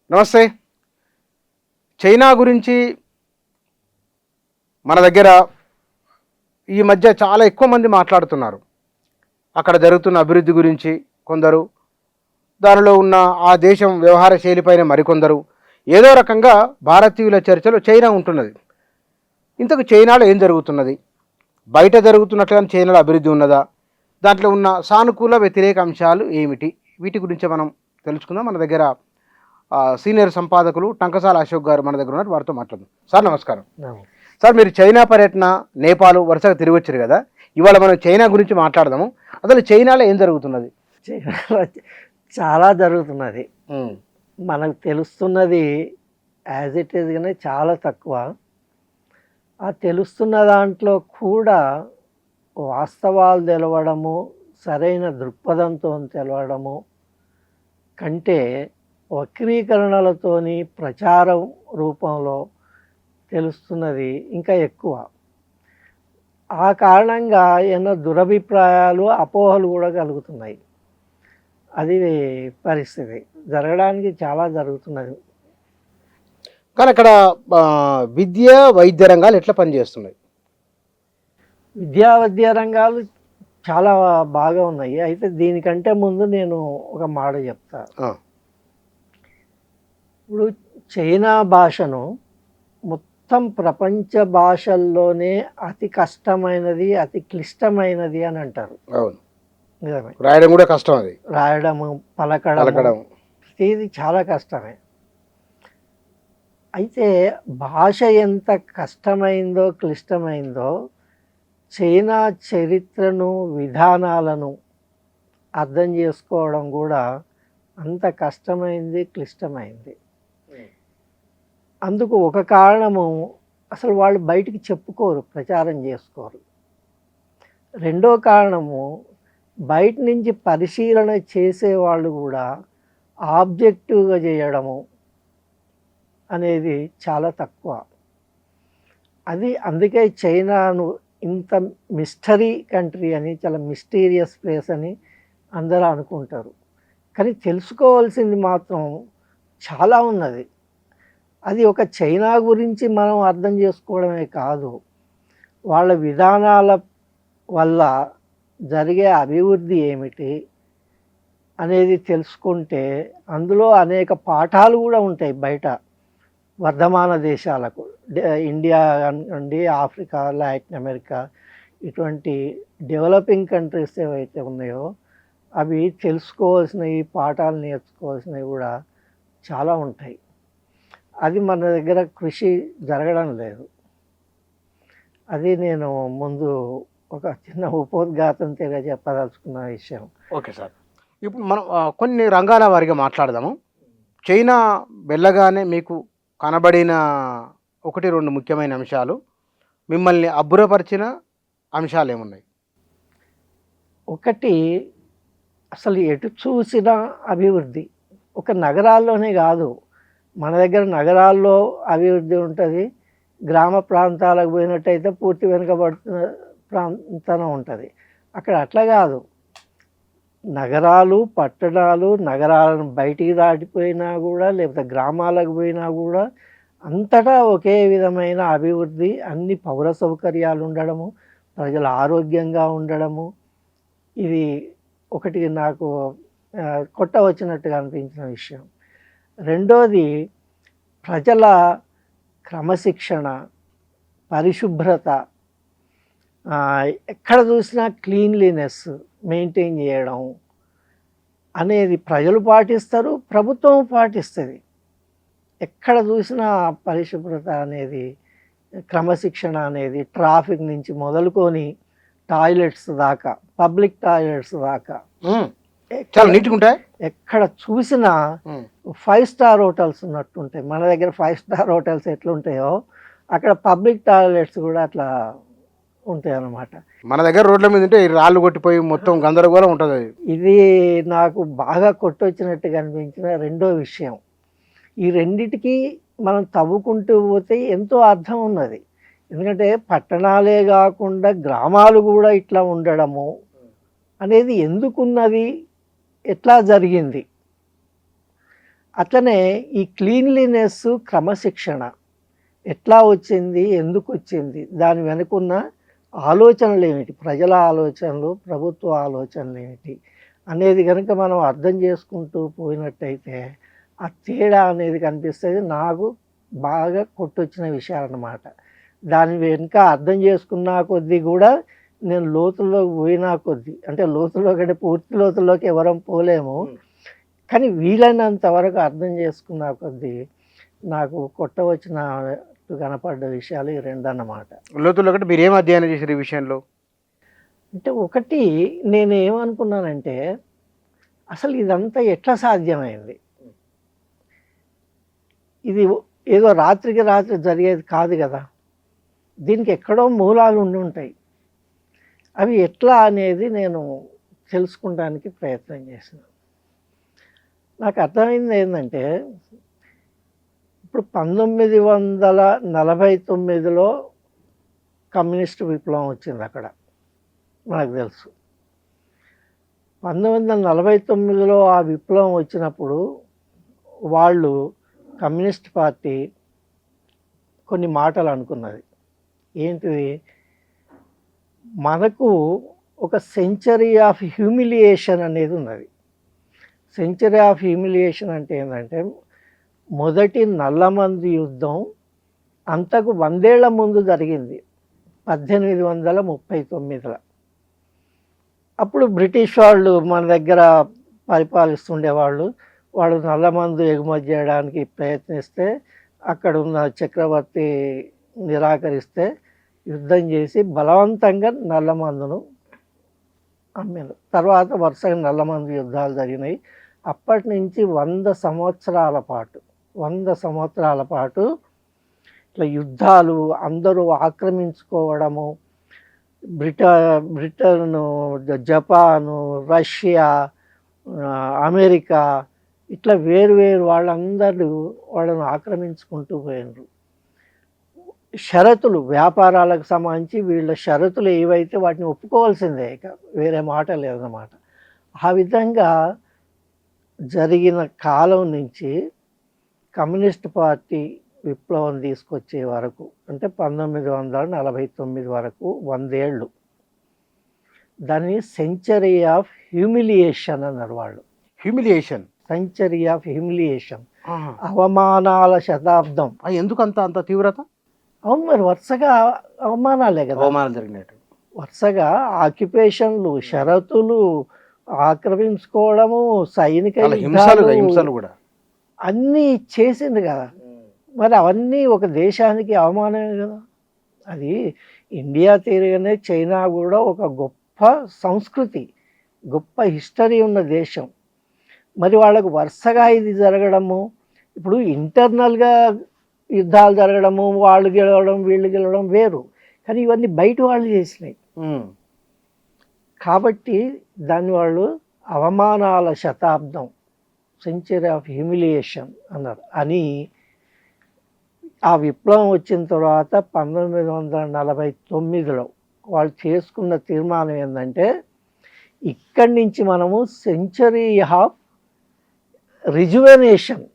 నమస్తే. చైనా గురించి మన దగ్గర ఈ మధ్య చాలా ఎక్కువ మంది మాట్లాడుతున్నారు. అక్కడ జరుగుతున్న అభివృద్ధి గురించి కొందరు, దానిలో ఉన్న ఆ దేశం వ్యవహార శైలిపైన మరికొందరు. ఏదో రకంగా భారతీయుల చర్చలో చైనా ఉంటున్నది. ఇంతకు చైనాలో ఏం జరుగుతున్నది? బయట జరుగుతున్నట్లుగా చైనాలో అభివృద్ధి ఉన్నదా? దాంట్లో ఉన్న సానుకూల వ్యతిరేక అంశాలు ఏమిటి? వీటి గురించి మనం తెలుసుకుందాం. మన దగ్గర సీనియర్ సంపాదకులు టంకసాల అశోక్ గారు మన దగ్గర ఉన్నారు. వారితో మాట్లాడదాం. సార్ నమస్కారం. సార్, మీరు చైనా పర్యటన, నేపాల్ వరుసగా తిరిగి వచ్చారు కదా, ఇవాళ మనం చైనా గురించి మాట్లాడదాము. అసలు చైనాలో ఏం జరుగుతున్నది? చైనాలో చాలా జరుగుతున్నది. మనకు తెలుస్తున్నది యాజ్ ఇట్ ఈజ్ కానీ చాలా తక్కువ. ఆ తెలుస్తున్న దాంట్లో కూడా వాస్తవాలు తెలవడము, సరైన దృక్పథంతో తెలవడము కంటే వక్రీకరణలతోని ప్రచారం రూపంలో తెలుస్తున్నది ఇంకా ఎక్కువ. ఆ కారణంగా ఎన్నో దురభిప్రాయాలు, అపోహలు కూడా కలుగుతున్నాయి. అది పరిస్థితి జరగడానికి చాలా జరుగుతున్నది. కానీ అక్కడ విద్య, వైద్య రంగాలు ఎట్లా పనిచేస్తున్నాయి? వైద్య రంగాలు చాలా బాగా ఉన్నాయి. అయితే దీనికంటే ముందు నేను ఒక మాట చెప్తా. ఇప్పుడు చైనా భాషను మొత్తం ప్రపంచ భాషల్లోనే అతి కష్టమైనది, అతి క్లిష్టమైనది అని అంటారు. అవును, రాయడం కూడా కష్టం. అది రాయడము, పలకడం ఇది చాలా కష్టమే. అయితే భాష ఎంత కష్టమైందో, క్లిష్టమైందో, చైనా చరిత్రను, విధానాలను అర్థం చేసుకోవడం కూడా అంత కష్టమైంది, క్లిష్టమైంది. అందుకు ఒక కారణము, అసలు వాళ్ళు బయటికి చెప్పుకోరు, ప్రచారం చేసుకోరు. రెండో కారణము, బయట నుంచి పరిశీలన చేసేవాళ్ళు కూడా ఆబ్జెక్టివ్గా చేయడము అనేది చాలా తక్కువ. అందుకే చైనాను ఇంత మిస్టరీ కంట్రీ అని, చాలా మిస్టీరియస్ ప్లేస్ అని అందరూ అనుకుంటారు. కానీ తెలుసుకోవాల్సింది మాత్రం చాలా ఉన్నది. అది ఒక చైనా గురించి మనం అర్థం చేసుకోవడమే కాదు, వాళ్ళ విధానాల వల్ల జరిగే అభివృద్ధి ఏమిటి అనేది తెలుసుకుంటే అందులో అనేక పాఠాలు కూడా ఉంటాయి. బయట వర్ధమాన దేశాలకు, ఇండియా నుండి ఆఫ్రికా, లాటిన్ అమెరికా, ఇటువంటి డెవలపింగ్ కంట్రీస్ ఏవైతే ఉన్నాయో అవి తెలుసుకోవాల్సినవి, పాఠాలు నేర్చుకోవాల్సినవి కూడా చాలా ఉంటాయి. అది మన దగ్గర కృషి జరగడం లేదు. అది నేను ముందు ఒక చిన్న ఉపోద్ఘాతం చెప్పదలుచుకున్న విషయం. ఓకే సార్, ఇప్పుడు మనం కొన్ని రంగాల వారిగా మాట్లాడదాము. చైనా వెళ్ళగానే మీకు కనబడిన 1-2 ముఖ్యమైన అంశాలు, మిమ్మల్ని అబ్బురపరిచిన అంశాలు ఏమున్నాయి? ఒకటి, అసలు ఎటు చూసినా అభివృద్ధి. ఒక నగరాల్లోనే కాదు, మన దగ్గర నగరాల్లో అభివృద్ధి ఉంటుంది, గ్రామ ప్రాంతాలకు పోయినట్టయితే పూర్తి వెనుకబడుతున్న ప్రాంతం ఉంటుంది. అక్కడ అట్లా కాదు. నగరాలు, పట్టణాలు, నగరాలను బయటికి దాటిపోయినా కూడా, లేకపోతే గ్రామాలకు పోయినా కూడా అంతటా ఒకే విధమైన అభివృద్ధి, అన్ని పౌర సౌకర్యాలు ఉండడము, ప్రజలు ఆరోగ్యంగా ఉండడము, ఇది ఒకటి నాకు కొట్ట వచ్చినట్టుగా అనిపించిన విషయం. రెండోది, ప్రజల క్రమశిక్షణ, పరిశుభ్రత, ఎక్కడ చూసినా క్లీన్లీనెస్ మెయింటైన్ చేయడం అనేది ప్రజలు పాటిస్తారు, ప్రభుత్వం పాటిస్తుంది. ఎక్కడ చూసినా పరిశుభ్రత అనేది, క్రమశిక్షణ అనేది, ట్రాఫిక్ నుంచి మొదలుకొని టాయిలెట్స్ దాకా, పబ్లిక్ టాయిలెట్స్ దాకా చాలా నీట్గా ఉంటాయి. ఎక్కడ చూసినా 5 స్టార్ హోటల్స్ ఉన్నట్టుంటాయి. మన దగ్గర 5 స్టార్ హోటల్స్ ఎట్లుంటాయో అక్కడ పబ్లిక్ టాయిలెట్స్ కూడా అట్లా ఉంటాయి అన్నమాట. మన దగ్గర రోడ్ల మీద ఉంటే రాళ్ళు కొట్టిపోయి మొత్తం గందరగోళం ఉంటుంది. ఇది నాకు బాగా కొట్టొచ్చినట్టుగా అనిపించిన రెండో విషయం. ఈ రెండిటికి మనం తవ్వుకుంటూ పోతే ఎంతో అర్థం ఉన్నది. ఎందుకంటే పట్టణాలే కాకుండా గ్రామాలు కూడా ఇట్లా ఉండడము అనేది ఎందుకున్నది, ఎట్లా జరిగింది అట్లనే ఈ క్లీన్లీనెస్, క్రమశిక్షణ ఎట్లా వచ్చింది, ఎందుకు వచ్చింది, దాని వెనుకున్న ఆలోచనలు ఏమిటి, ప్రజల ఆలోచనలు, ప్రభుత్వ ఆలోచనలు ఏమిటి అనేది కనుక మనం అర్థం చేసుకుంటూ పోయినట్టయితే ఆ తేడా అనేది కనిపిస్తుంది. నాకు బాగా కొట్టొచ్చిన విషయాలన్నమాట. దాని వెనుక అర్థం చేసుకున్న కొద్దీ కూడా నేను లోతుల్లోకి పోయినా కొద్దీ, అంటే లోతుల్లో కంటే పూర్తి లోతుల్లోకి ఎవరం పోలేము, కానీ వీలైనంత వరకు అర్థం చేసుకున్న కొద్దీ నాకు కొట్టవచ్చిన కనపడ్డ విషయాలు ఈ రెండు అన్నమాట. లోతుల్లో కంటే మీరు ఏం అధ్యయనం చేశారు ఈ విషయంలో? అంటే ఒకటి నేను ఏమనుకున్నానంటే అసలు ఇదంతా ఎట్లా సాధ్యమైంది, ఇది ఏదో రాత్రికి రాత్రి జరిగేది కాదు కదా, దీనికి ఎక్కడో మూలాలు ఉండి ఉంటాయి. అవి ఎట్లా అనేది నేను తెలుసుకోవడానికి ప్రయత్నం చేసిన. నాకు అర్థమైంది ఏంటంటే ఇప్పుడు 1949లో కమ్యూనిస్ట్ విప్లవం వచ్చింది అక్కడ, మనకు తెలుసు. 1949లో ఆ విప్లవం వచ్చినప్పుడు వాళ్ళు కమ్యూనిస్ట్ పార్టీ కొన్ని మాటలు అనుకున్నది. ఏంటిది? మనకు ఒక సెంచరీ ఆఫ్ హ్యూమిలియేషన్ అనేది ఉన్నది. సెంచరీ ఆఫ్ హ్యూమిలియేషన్ అంటే ఏంటంటే మొదటి నల్లమందు యుద్ధం అంతకు 100 ఏళ్ల ముందు జరిగింది, 1839లో. అప్పుడు బ్రిటిష్ వాళ్ళు మన దగ్గర పరిపాలిస్తుండేవాళ్ళు. వాళ్ళు నల్లమందు ఎగుమతి చేయడానికి ప్రయత్నిస్తే అక్కడ ఉన్న చక్రవర్తి నిరాకరిస్తే యుద్ధం చేసి బలవంతంగా నల్లమందును అమ్మారు. తర్వాత వరుసగా నల్లమందు యుద్ధాలు జరిగినాయి. అప్పటి నుంచి 100 సంవత్సరాల పాటు ఇట్లా యుద్ధాలు, అందరూ ఆక్రమించుకోవడము, బ్రిటను, జపాను, రష్యా, అమెరికా ఇట్లా వేరు వాళ్ళందరూ వాళ్ళను ఆక్రమించుకుంటూ పోయినారు. షరతులు, వ్యాపారాలకు సంబంధించి వీళ్ళ షరతులు ఏవైతే వాటిని ఒప్పుకోవాల్సిందే, ఇక వేరే మాట లేదన్నమాట. ఆ విధంగా జరిగిన కాలం నుంచి కమ్యూనిస్ట్ పార్టీ విప్లవం తీసుకొచ్చే వరకు, అంటే 1949 వరకు 100 ఏళ్ళు, దాన్ని సెంచరీ ఆఫ్ హ్యూమిలియేషన్ అన్నారు వాళ్ళు. హ్యూమిలియేషన్, సెంచరీ ఆఫ్ హ్యూమిలియేషన్, అవమానాల శతాబ్దం. ఎందుకు అంత తీవ్రత? అవును, మరి వరుసగా అవమానాలే కదా, అవమానాలు జరిగినట్టు. వరుసగా ఆక్యుపేషన్లు, షరతులు, ఆక్రమించుకోవడము, సైనిక హింసలు కూడా అన్నీ చేసింది కదా. మరి అవన్నీ ఒక దేశానికి అవమానమే కదా. అది ఇండియా తీరుగానే చైనా కూడా ఒక గొప్ప సంస్కృతి, గొప్ప హిస్టరీ ఉన్న దేశం. మరి వాళ్ళకు వరుసగా ఇది జరగడము, ఇప్పుడు ఇంటర్నల్గా యుద్ధాలు జరగడము, వాళ్ళు గెలవడం వీళ్ళు గెలవడం వేరు, కానీ ఇవన్నీ బయట వాళ్ళు చేసినాయి. కాబట్టి దాన్ని వాళ్ళు అవమానాల శతాబ్దం, సెంచరీ ఆఫ్ హ్యూమిలియేషన్ అన్నారు. అని ఆ విప్లవం వచ్చిన తర్వాత 1949లో వాళ్ళు చేసుకున్న తీర్మానం ఏంటంటే ఇక్కడి నుంచి మనము సెంచరీ ఆఫ్ రిజువనేషన్,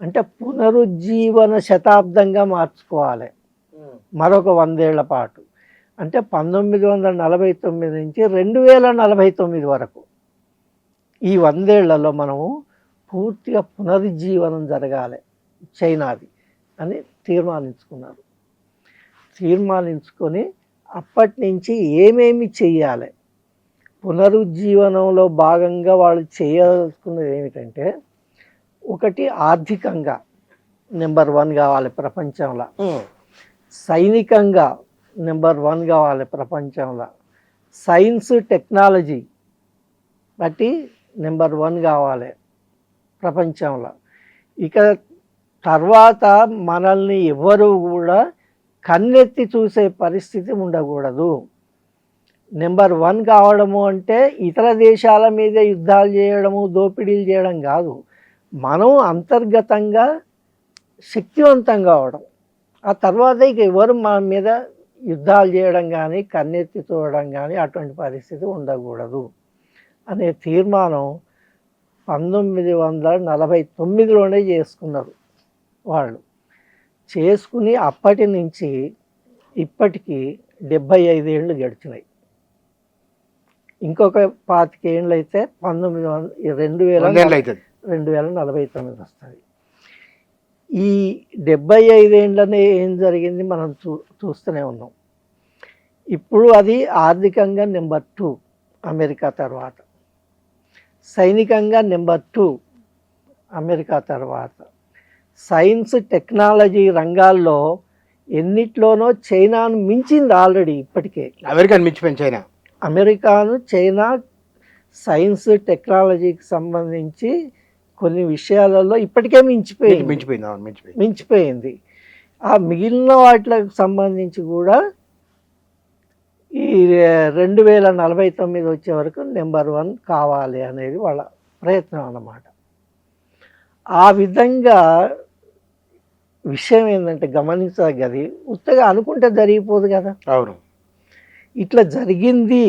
అంటే పునరుజ్జీవన శతాబ్దంగా మార్చుకోవాలి మరొక 100 ఏళ్ల పాటు. అంటే 1949 నుంచి 2049 వరకు ఈ 100 ఏళ్లలో మనము పూర్తిగా పునరుజ్జీవనం జరగాలి చైనాది అని తీర్మానించుకున్నారు. తీర్మానించుకొని అప్పటి నుంచి ఏమేమి చెయ్యాలి, పునరుజ్జీవనంలో భాగంగా వాళ్ళు చేయాల్సుకున్నది ఏమిటంటే, ఒకటి ఆర్థికంగా నెంబర్ 1 కావాలి ప్రపంచంలో, సైనికంగా నెంబర్ 1 కావాలి ప్రపంచంలో, సైన్స్ టెక్నాలజీ బట్టి నెంబర్ 1 కావాలి ప్రపంచంలో. ఇక తర్వాత మనల్ని ఎవరు కూడా కన్నెత్తి చూసే పరిస్థితి ఉండకూడదు. నెంబర్ 1 కావడము అంటే ఇతర దేశాల మీద యుద్ధాలు చేయడము, దోపిడీలు చేయడం కాదు, మనం అంతర్గతంగా శక్తివంతం కావడం. ఆ తర్వాత ఇక ఎవరు మన మీద యుద్ధాలు చేయడం కానీ, కన్నెత్తి చూడడం కానీ అటువంటి పరిస్థితి ఉండకూడదు అనే తీర్మానం 1949లోనే చేసుకున్నారు వాళ్ళు. చేసుకుని అప్పటి నుంచి ఇప్పటికి 75 ఏళ్ళు గడిచినాయి. ఇంకొక 25 ఏళ్ళు అయితే 2049 వస్తుంది. ఈ 75 ఏళ్ళనే ఏం జరిగింది మనం చూస్తూనే ఉన్నాం. ఇప్పుడు అది ఆర్థికంగా నెంబర్ 2 అమెరికా తర్వాత, సైనికంగా నెంబర్ 2 అమెరికా తర్వాత, సైన్స్ టెక్నాలజీ రంగాల్లో ఎన్నిట్లోనో చైనాను మించింది ఆల్రెడీ. ఇప్పటికే అమెరికాను మించిపోయింది చైనా. అమెరికాను చైనా సైన్స్ టెక్నాలజీకి సంబంధించి కొన్ని విషయాలలో ఇప్పటికే మించిపోయింది. ఆ మిగిలిన వాటికి సంబంధించి కూడా ఈ 2049 వచ్చే వరకు నెంబర్ 1 కావాలి అనేది వాళ్ళ ప్రయత్నం అన్నమాట. ఆ విధంగా విషయం ఏంటంటే గమనించగది, ఉత్తగా అనుకుంటే జరిగిపోదు కదా. అవును, ఇట్లా జరిగింది,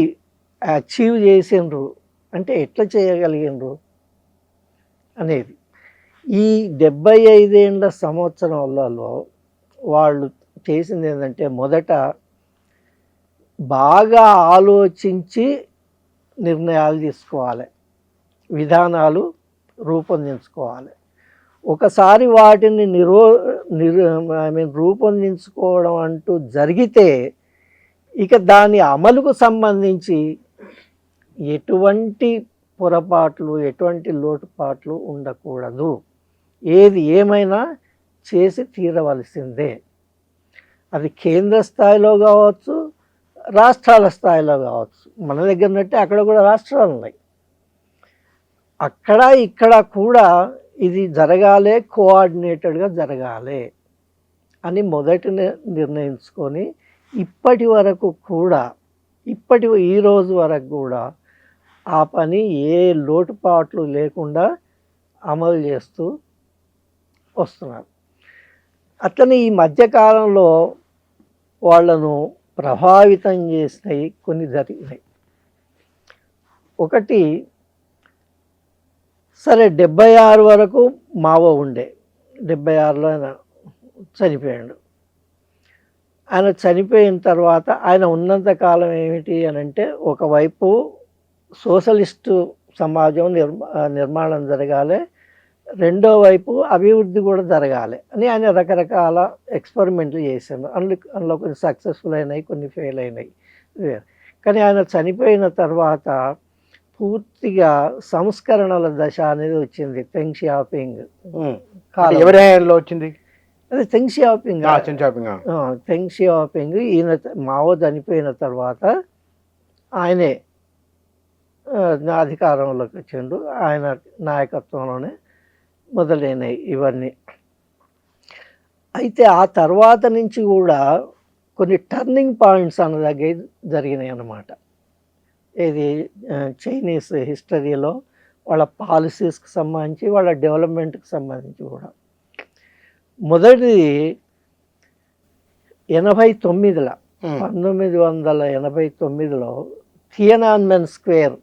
అచీవ్ చేసిండ్రు అంటే ఎట్లా చేయగలిగిండ్రు అనేది. ఈ 75 ఏళ్ళ సంవత్సరాలలో వాళ్ళు చేసింది ఏంటంటే, మొదట బాగా ఆలోచించి నిర్ణయాలు తీసుకోవాలి, విధానాలు రూపొందించుకోవాలి. ఒకసారి వాటిని రూపొందించుకోవడం అంటూ జరిగితే ఇక దాని అమలుకు సంబంధించి ఎటువంటి పొరపాట్లు, ఎటువంటి లోటుపాట్లు ఉండకూడదు. ఏది ఏమైనా చేసి తీరవలసిందే. అది కేంద్ర స్థాయిలో కావచ్చు, రాష్ట్రాల స్థాయిలో కావచ్చు. మన దగ్గర ఉన్నట్టే అక్కడ కూడా రాష్ట్రాలు ఉన్నాయి. అక్కడ ఇక్కడ కూడా ఇది జరగాలి, కోఆర్డినేటెడ్గా జరగాలి అని మొదట నిర్ణయించుకొని ఇప్పటి వరకు కూడా, ఈ రోజు వరకు కూడా ఆ పని ఏ లోటుపాట్లు లేకుండా అమలు చేస్తూ వస్తున్నారు. అట్లనే ఈ మధ్యకాలంలో వాళ్ళను ప్రభావితం చేసినవి కొన్ని జరిగినాయి. ఒకటి, సరే 76 వరకు మావో ఉండే, 76లో ఆయన చనిపోయాడు. ఆయన చనిపోయిన తర్వాత ఆయన ఉన్నంత కాలం ఏమిటి అని అంటే, ఒకవైపు సోషలిస్టు సమాజం నిర్మాణం జరగాలి, రెండో వైపు అభివృద్ధి కూడా జరగాలి అని ఆయన రకరకాల ఎక్స్పెరిమెంట్లు చేశాను. అందులో కొన్ని సక్సెస్ఫుల్ అయినాయి, కొన్ని ఫెయిల్ అయినాయి. కానీ ఆయన చనిపోయిన తర్వాత పూర్తిగా సంస్కరణల దశ అనేది వచ్చింది. దెంగ్ షియాపింగ్ ఎవరిలో వచ్చింది? అదే దెంగ్ షియాపింగ్. ఈయన మావో చనిపోయిన తర్వాత ఆయనే అధికారంలోకి వచ్చిండు. ఆయన నాయకత్వంలోనే మొదలైనవి ఇవన్నీ. అయితే ఆ తర్వాత నుంచి కూడా కొన్ని టర్నింగ్ పాయింట్స్ అన్నదగ్గ జరిగినాయి అన్నమాట. ఇది చైనీస్ హిస్టరీలో వాళ్ళ పాలసీస్కి సంబంధించి, వాళ్ళ డెవలప్మెంట్కి సంబంధించి కూడా. మొదటిది 1989లో థియనాన్మెన్ స్క్వేర్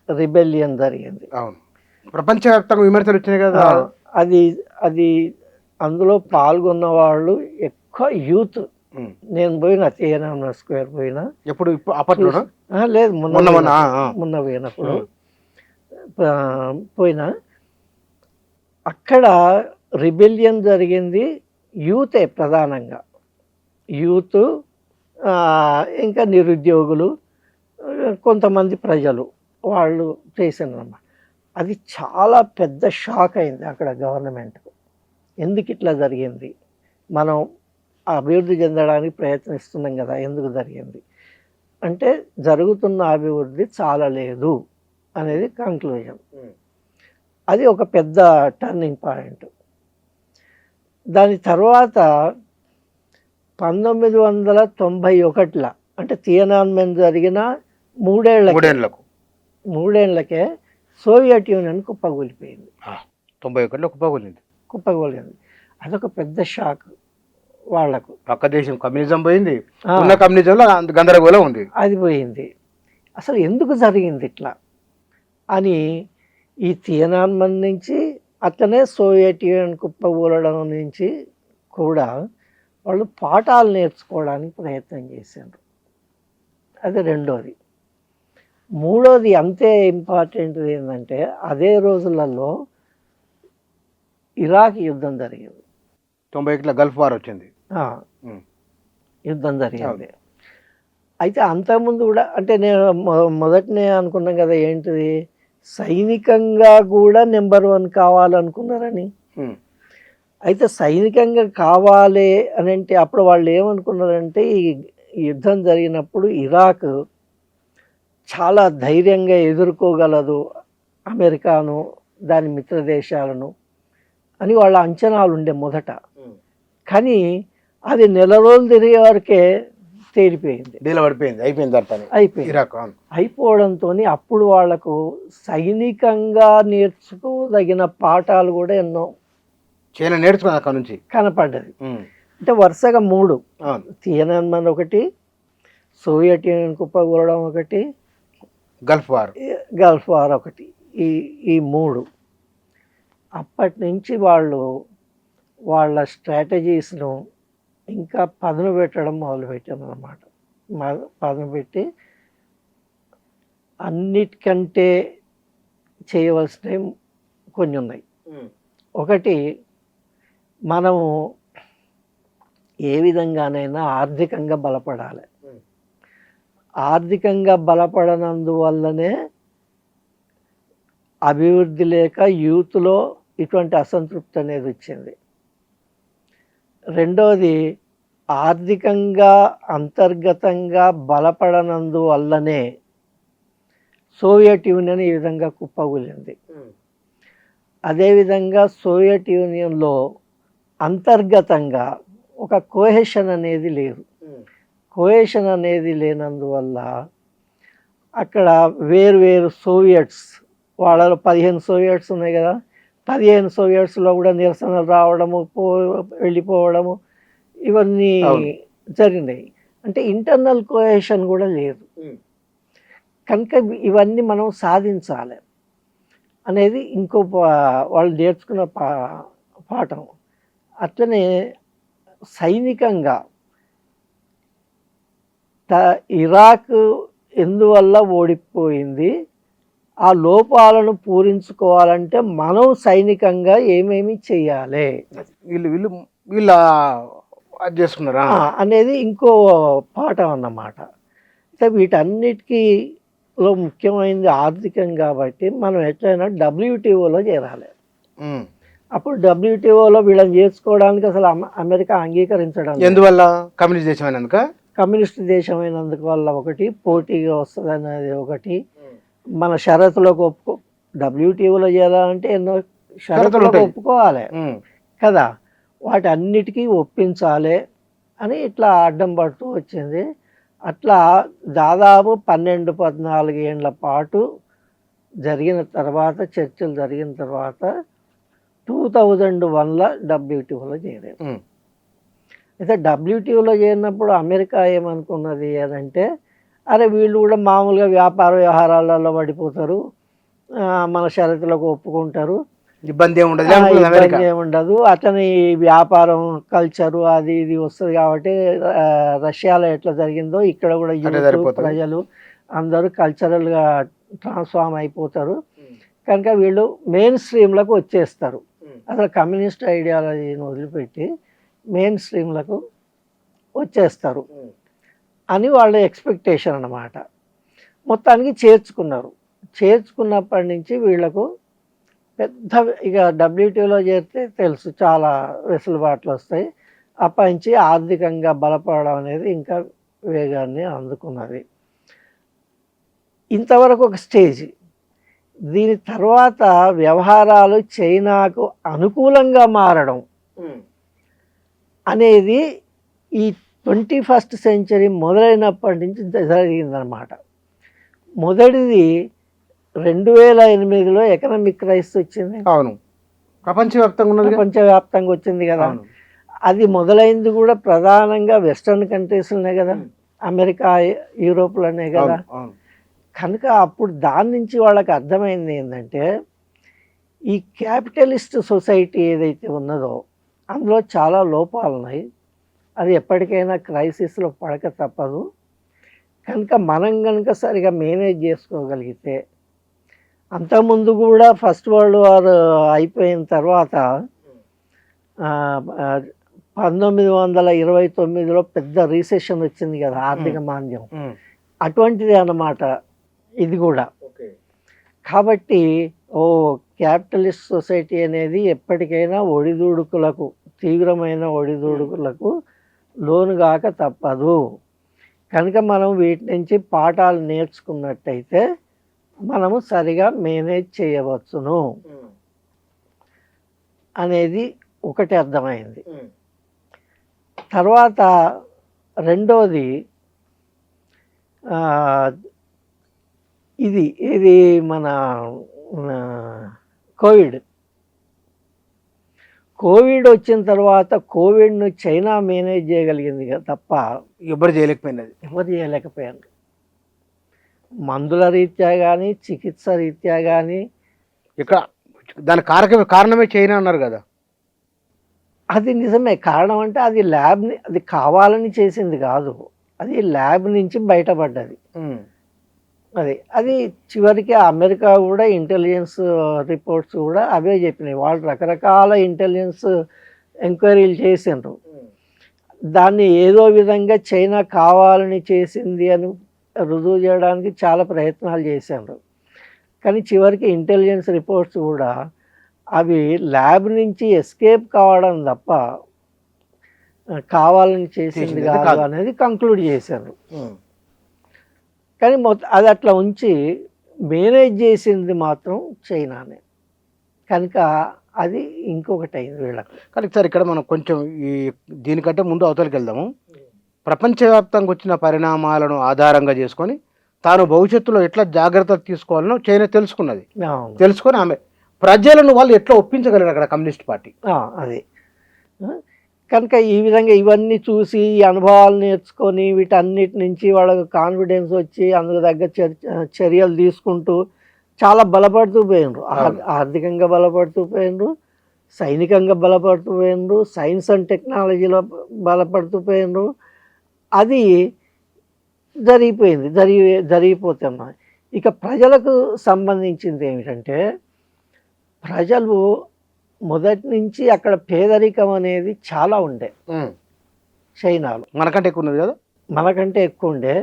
రిబెలియన్ జరిగింది. అవును, ప్రపంచవ్యాప్తంగా విమర్శలు వచ్చినాయి కదా. అది అందులో పాల్గొన్న వాళ్ళు ఎక్కువ యూత్. నేను పోయినా థియనాన్మెన్ స్క్వేర్ పోయినా. ఎప్పుడు? అప్పట్లో లేదు, మొన్న పోయినప్పుడు పోయినా. అక్కడ రిబెలియన్ జరిగింది యూతే ప్రధానంగా. యూత్, ఇంకా నిరుద్యోగులు, కొంతమంది ప్రజలు వాళ్ళు చేసినన్నమాట. అది చాలా పెద్ద షాక్ అయింది అక్కడ గవర్నమెంట్కు. ఎందుకు ఇట్లా జరిగింది? మనం అభివృద్ధి చెందడానికి ప్రయత్నిస్తున్నాం కదా, ఎందుకు జరిగింది అంటే, జరుగుతున్న అభివృద్ధి చాలలేదు అనేది కంక్లూజన్. అది ఒక పెద్ద టర్నింగ్ పాయింట్. దాని తర్వాత 1991 అంటే థియనాన్మెన్ జరిగిన మూడేళ్లకే సోవియట్ యూనియన్ కుప్పకూలిపోయింది. 91లో కుప్పకూలింది. అదొక పెద్ద షాక్ వాళ్లకు. పక్క దేశం కమ్యూనిజం పోయింది, ఉన్న కమ్యూనిజంలో గందరగోళం ఉంది, అది పోయింది. అసలు ఎందుకు జరిగింది ఇట్లా అని ఈ తియనాన్మన్ నుంచి అట్లనే సోవియట్ యూనియన్ కుప్పకూలడం నుంచి కూడా వాళ్ళు పాఠాలు నేర్చుకోవడానికి ప్రయత్నం చేశారు. అది రెండోది. మూడోది అంతే ఇంపార్టెంట్ది ఏంటంటే అదే రోజులలో ఇరాక్ యుద్ధం జరిగింది. 91లో గల్ఫ్ వార్ వచ్చింది. యుద్ధం జరిగింది. అయితే అంతకుముందు కూడా అంటే నేను మొదటనే అనుకున్నాం కదా ఏంటిది, సైనికంగా కూడా నెంబర్ 1 కావాలనుకున్నారని. అయితే సైనికంగా కావాలి అని అంటే అప్పుడు వాళ్ళు ఏమనుకున్నారంటే ఈ యుద్ధం జరిగినప్పుడు ఇరాక్ చాలా ధైర్యంగా ఎదుర్కోగలదు అమెరికాను దాని మిత్ర దేశాలను అని వాళ్ళ అంచనాలు ఉండే మొదట. కానీ అది నెల రోజులు తిరిగే వరకే తేలిపోయింది, అయిపోవడంతో అప్పుడు వాళ్లకు సైనికంగా నేర్చుకోదగిన పాఠాలు కూడా ఎన్నో కనపడ్డది. అంటే వరుసగా 3, తియనన్మన్ ఒకటి, సోవియట్ యూనియన్ కుప్పకూలడం ఒకటి, గల్ఫ్ వార్ ఒకటి, ఈ 3 అప్పటి నుంచి వాళ్ళు వాళ్ళ స్ట్రాటజీస్ను ఇంకా పదును పెట్టడం మొదలుపెట్టారు అన్నమాట. పదును పెట్టి అన్నిటికంటే చేయవలసినవి కొన్ని ఉన్నాయి. ఒకటి, మనము ఏ విధంగానైనా ఆర్థికంగా బలపడాలి. ఆర్థికంగా బలపడనందువల్లనే అభివృద్ధి లేక యూత్లో ఇటువంటి అసంతృప్తి అనేది వచ్చింది. రెండవది, ఆర్థికంగా అంతర్గతంగా బలపడనందువల్లనే సోవియట్ యూనియన్ ఈ విధంగా కుప్పకూలింది. అదేవిధంగా సోవియట్ యూనియన్లో అంతర్గతంగా ఒక కోహెషన్ అనేది లేదు. కోహెషన్ అనేది లేనందువల్ల అక్కడ వేరు సోవియట్స్, వాళ్ళలో 15 సోవియట్స్ ఉన్నాయి కదా, 15 సోవియట్స్లో కూడా నిరసనలు రావడము, వెళ్ళిపోవడము ఇవన్నీ జరిగినాయి. అంటే ఇంటర్నల్ కోహెషన్ కూడా లేదు. కనుక ఇవన్నీ మనం సాధించాలి అనేది ఇంకో వాళ్ళు నేర్చుకున్న పాఠం. అట్లనే సైనికంగా ఇరాక్ ఎందువల్ల ఓడిపోయింది, ఆ లోపాలను పూరించుకోవాలంటే మనం సైనికంగా ఏమేమి చేయాలి వీళ్ళ చేసుకున్నారా అనేది ఇంకో పాఠం అన్నమాట. అయితే వీటన్నిటికీలో ముఖ్యమైనది ఆర్థికం కాబట్టి మనం ఎట్లయినా WTOలో చేరాలి. అప్పుడు WTOలో వీళ్ళని చేసుకోవడానికి అసలు అమెరికా అంగీకరించడం, ఎందువల్ల కమ్యూనిస్ట్ దేశం అయినందుక, కమ్యూనిస్ట్ దేశం అయినందుకు వల్ల ఒకటి, పోటీగా వస్తుంది అనేది ఒకటి, మన షరతులకు WTOలో చేరాలంటే ఎన్నో షరతులకు ఒప్పుకోవాలి కదా, వాటి అన్నిటికీ ఒప్పించాలి అని ఇట్లా అడ్డం పడుతూ వచ్చింది. అట్లా దాదాపు 12-14 ఏళ్ల పాటు జరిగిన తర్వాత, చర్చలు జరిగిన తర్వాత 2001లో WTOలో చేరారు. అయితే WTOలో చేరినప్పుడు అమెరికా ఏమనుకున్నది అంటే, అరే వీళ్ళు కూడా మామూలుగా వ్యాపార వ్యవహారాలలో పడిపోతారు, మన షరతులకు ఒప్పుకుంటారు, ఇబ్బంది ఏముండదు, అతని వ్యాపారం కల్చరు అది ఇది వస్తుంది కాబట్టి రష్యాలో ఎట్లా జరిగిందో ఇక్కడ కూడా ప్రజలు అందరూ కల్చరల్గా ట్రాన్స్ఫార్మ్ అయిపోతారు. కనుక వీళ్ళు మెయిన్ స్ట్రీమ్లకు వచ్చేస్తారు, అసలు కమ్యూనిస్ట్ ఐడియాలజీని వదిలిపెట్టి మెయిన్ స్ట్రీమ్లకు వచ్చేస్తారు అని వాళ్ళ ఎక్స్పెక్టేషన్ అన్నమాట. మొత్తానికి చేర్చుకున్నారు. చేర్చుకున్నప్పటి నుంచి వీళ్లకు పెద్ద ఇక WTOలో చేరితే తెలుసు చాలా వెసులుబాట్లు వస్తాయి. అప్పటి నుంచి ఆర్థికంగా బలపడడం అనేది ఇంకా వేగాన్ని అందుకున్నది. ఇంతవరకు ఒక స్టేజ్. దీని తర్వాత వ్యవహారాలు చైనాకు అనుకూలంగా మారడం అనేది ఈ 21st సెంచరీ మొదలైనప్పటి నుంచి జరిగిందనమాట. మొదటిది 2008లో ఎకనామిక్ క్రైసిస్ వచ్చింది. అవును, ప్రపంచవ్యాప్తంగా వచ్చింది కదా. అది మొదలైంది కూడా ప్రధానంగా వెస్టర్న్ కంట్రీస్లోనే కదా, అమెరికా యూరోప్లోనే కదా. కనుక అప్పుడు దాని నుంచి వాళ్ళకి అర్థమైంది ఏంటంటే ఈ క్యాపిటలిస్ట్ సొసైటీ ఏదైతే ఉన్నదో అందులో చాలా లోపాలు ఉన్నాయి. అది ఎప్పటికైనా క్రైసిస్లో పడక తప్పదు. కనుక మనం కనుక సరిగా మేనేజ్ చేసుకోగలిగితే, అంతకుముందు కూడా ఫస్ట్ వరల్డ్ వార్ అయిపోయిన తర్వాత 1929లో పెద్ద రీసెషన్ వచ్చింది కదా, ఆర్థిక మాంద్యం. అటువంటిది అన్నమాట ఇది కూడా. కాబట్టి క్యాపిటలిస్ట్ సొసైటీ అనేది ఎప్పటికైనా ఒడిదుడుకులకు, తీవ్రమైన ఒడిదుడుకులకు లోనుగాక తప్పదు. కనుక మనం వీటి నుంచి పాఠాలు నేర్చుకున్నట్టయితే మనము సరిగా మేనేజ్ చేయవచ్చును అనేది ఒకటి అర్థమైంది. తర్వాత రెండోది ఇది మన కోవిడ్ వచ్చిన తర్వాత కోవిడ్ను చైనా మేనేజ్ చేయగలిగింది తప్ప ఎవరు చేయలేకపోయినది. మందుల రీత్యా కానీ, చికిత్స రీత్యా కానీ. ఇక్కడ దాని కారణమే చైనా అన్నారు కదా. అది నిజమే. కారణం అంటే అది అది కావాలని చేసింది కాదు, అది ల్యాబ్ నుంచి బయటపడ్డది. అది చివరికి అమెరికా కూడా ఇంటెలిజెన్స్ రిపోర్ట్స్ కూడా అవే చెప్పినాయి. వాళ్ళు రకరకాల ఇంటెలిజెన్స్ ఎంక్వైరీలు చేసిండ్రు. దాన్ని ఏదో విధంగా చైనా కావాలని చేసింది అని రుజువు చేయడానికి చాలా ప్రయత్నాలు చేశారు. కానీ చివరికి ఇంటెలిజెన్స్ రిపోర్ట్స్ కూడా అవి ల్యాబ్ నుంచి ఎస్కేప్ కావడం తప్ప కావాలని చేసింది కాదు అనేది కంక్లూడ్ చేశారు. కానీ అది అట్లా ఉంచి మేనేజ్ చేసింది మాత్రం చైనానే. కనుక అది ఇంకొకటి అయింది వీళ్ళకి. కానీ సార్ ఇక్కడ మనం కొంచెం దీనికంటే ముందు అవతలకి వెళ్దాము. ప్రపంచవ్యాప్తంగా వచ్చిన పరిణామాలను ఆధారంగా చేసుకొని తాను భవిష్యత్తులో ఎట్లా జాగ్రత్తలు తీసుకోవాలనో చైనా తెలుసుకొని ఆమె ప్రజలను వాళ్ళు ఎట్లా ఒప్పించగలరు అక్కడ కమ్యూనిస్ట్ పార్టీ. అది కనుక ఈ విధంగా ఇవన్నీ చూసి ఈ అనుభవాలు నేర్చుకొని వీటన్నిటి నుంచి వాళ్ళకు కాన్ఫిడెన్స్ వచ్చి అందుకు తగ్గ చర్యలు తీసుకుంటూ చాలా బలపడుతూ పోయినరు. ఆర్థికంగా బలపడుతూ పోయినరు, సైనికంగా బలపడుతూ పోయినరు, సైన్స్ అండ్ టెక్నాలజీలో బలపడుతూ పోయినరు. అది జరిగిపోతున్నాయి. ఇక ప్రజలకు సంబంధించింది ఏమిటంటే, ప్రజలు మొదటి నుంచి అక్కడ పేదరికం అనేది చాలా ఉండే చైనాలో. మనకంటే ఎక్కువ ఉన్నది కదా. మనకంటే ఎక్కువ ఉండే,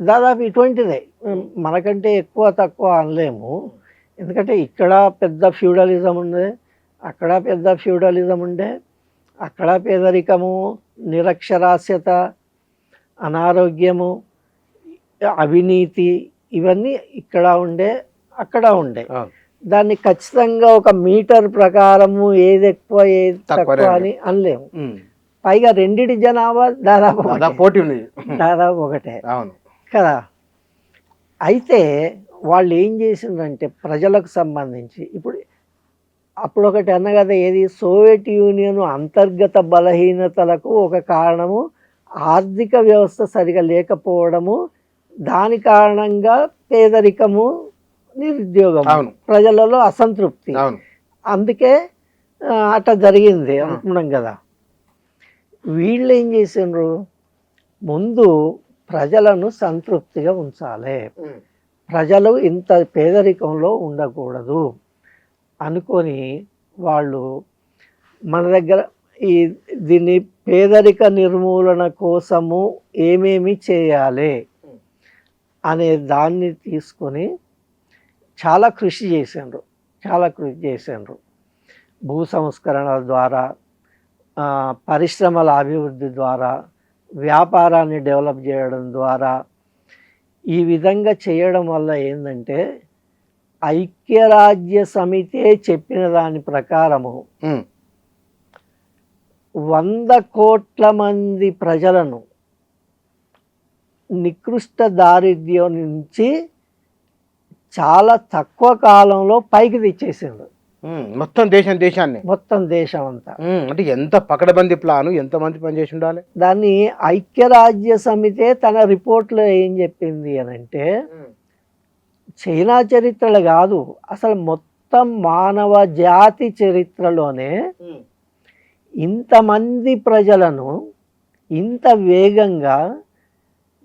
దాదాపు ఇటువంటిదే. మనకంటే ఎక్కువ తక్కువ అనలేము. ఎందుకంటే ఇక్కడ పెద్ద ఫ్యూడలిజం ఉండే, అక్కడ పెద్ద ఫ్యూడలిజం ఉండే. అక్కడ పేదరికము, నిరక్షరాస్యత, అనారోగ్యము, అవినీతి ఇవన్నీ ఇక్కడ ఉండే, అక్కడ ఉండే. దాన్ని ఖచ్చితంగా ఒక మీటర్ ప్రకారము ఏది ఎక్కువ ఏది తక్కువ అని అనలేము. పైగా రెండిటి జనాభా దాదాపు ఒకటే కదా. అయితే వాళ్ళు ఏం చేసిందంటే ప్రజలకు సంబంధించి అప్పుడు ఒకటి అన్న కదా, ఏది సోవియట్ యూనియన్ అంతర్గత బలహీనతలకు ఒక కారణము ఆర్థిక వ్యవస్థ సరిగా లేకపోవడము, దాని కారణంగా పేదరికము, నిరుద్యోగం, ప్రజలలో అసంతృప్తి. అందుకే అట్లా జరిగింది అనుకున్నాం కదా. వీళ్ళు ఏం చేసిండ్రు, ముందు ప్రజలను సంతృప్తిగా ఉంచాలి, ప్రజలు ఇంత పేదరికంలో ఉండకూడదు అనుకొని వాళ్ళు మన దగ్గర దీన్ని పేదరిక నిర్మూలన కోసము ఏమేమి చేయాలి అనే దాన్ని తీసుకొని చాలా కృషి చేసిండ్రు. భూ సంస్కరణల ద్వారా, పరిశ్రమల అభివృద్ధి ద్వారా, వ్యాపారాన్ని డెవలప్ చేయడం ద్వారా. ఈ విధంగా చేయడం వల్ల ఏంటంటే, ఐక్యరాజ్య సమితే చెప్పిన దాని ప్రకారము 100 కోట్ల మంది ప్రజలను నికృష్ట దారిద్ర్యం నుంచి చాలా తక్కువ కాలంలో పైకి తెచ్చేసిండ్రు. మొత్తం దేశం అంతా. అంటే ఎంత పకడ్బందీ ప్లాను, ఎంతమంది పనిచేసి ఉండాలి. దాన్ని ఐక్యరాజ్య సమితే తన రిపోర్ట్లో ఏం చెప్పింది అని అంటే, చైనా చరిత్రలు కాదు, అసలు మొత్తం మొత్తం మానవ జాతి చరిత్రలోనే ఇంతమంది ప్రజలను ఇంత వేగంగా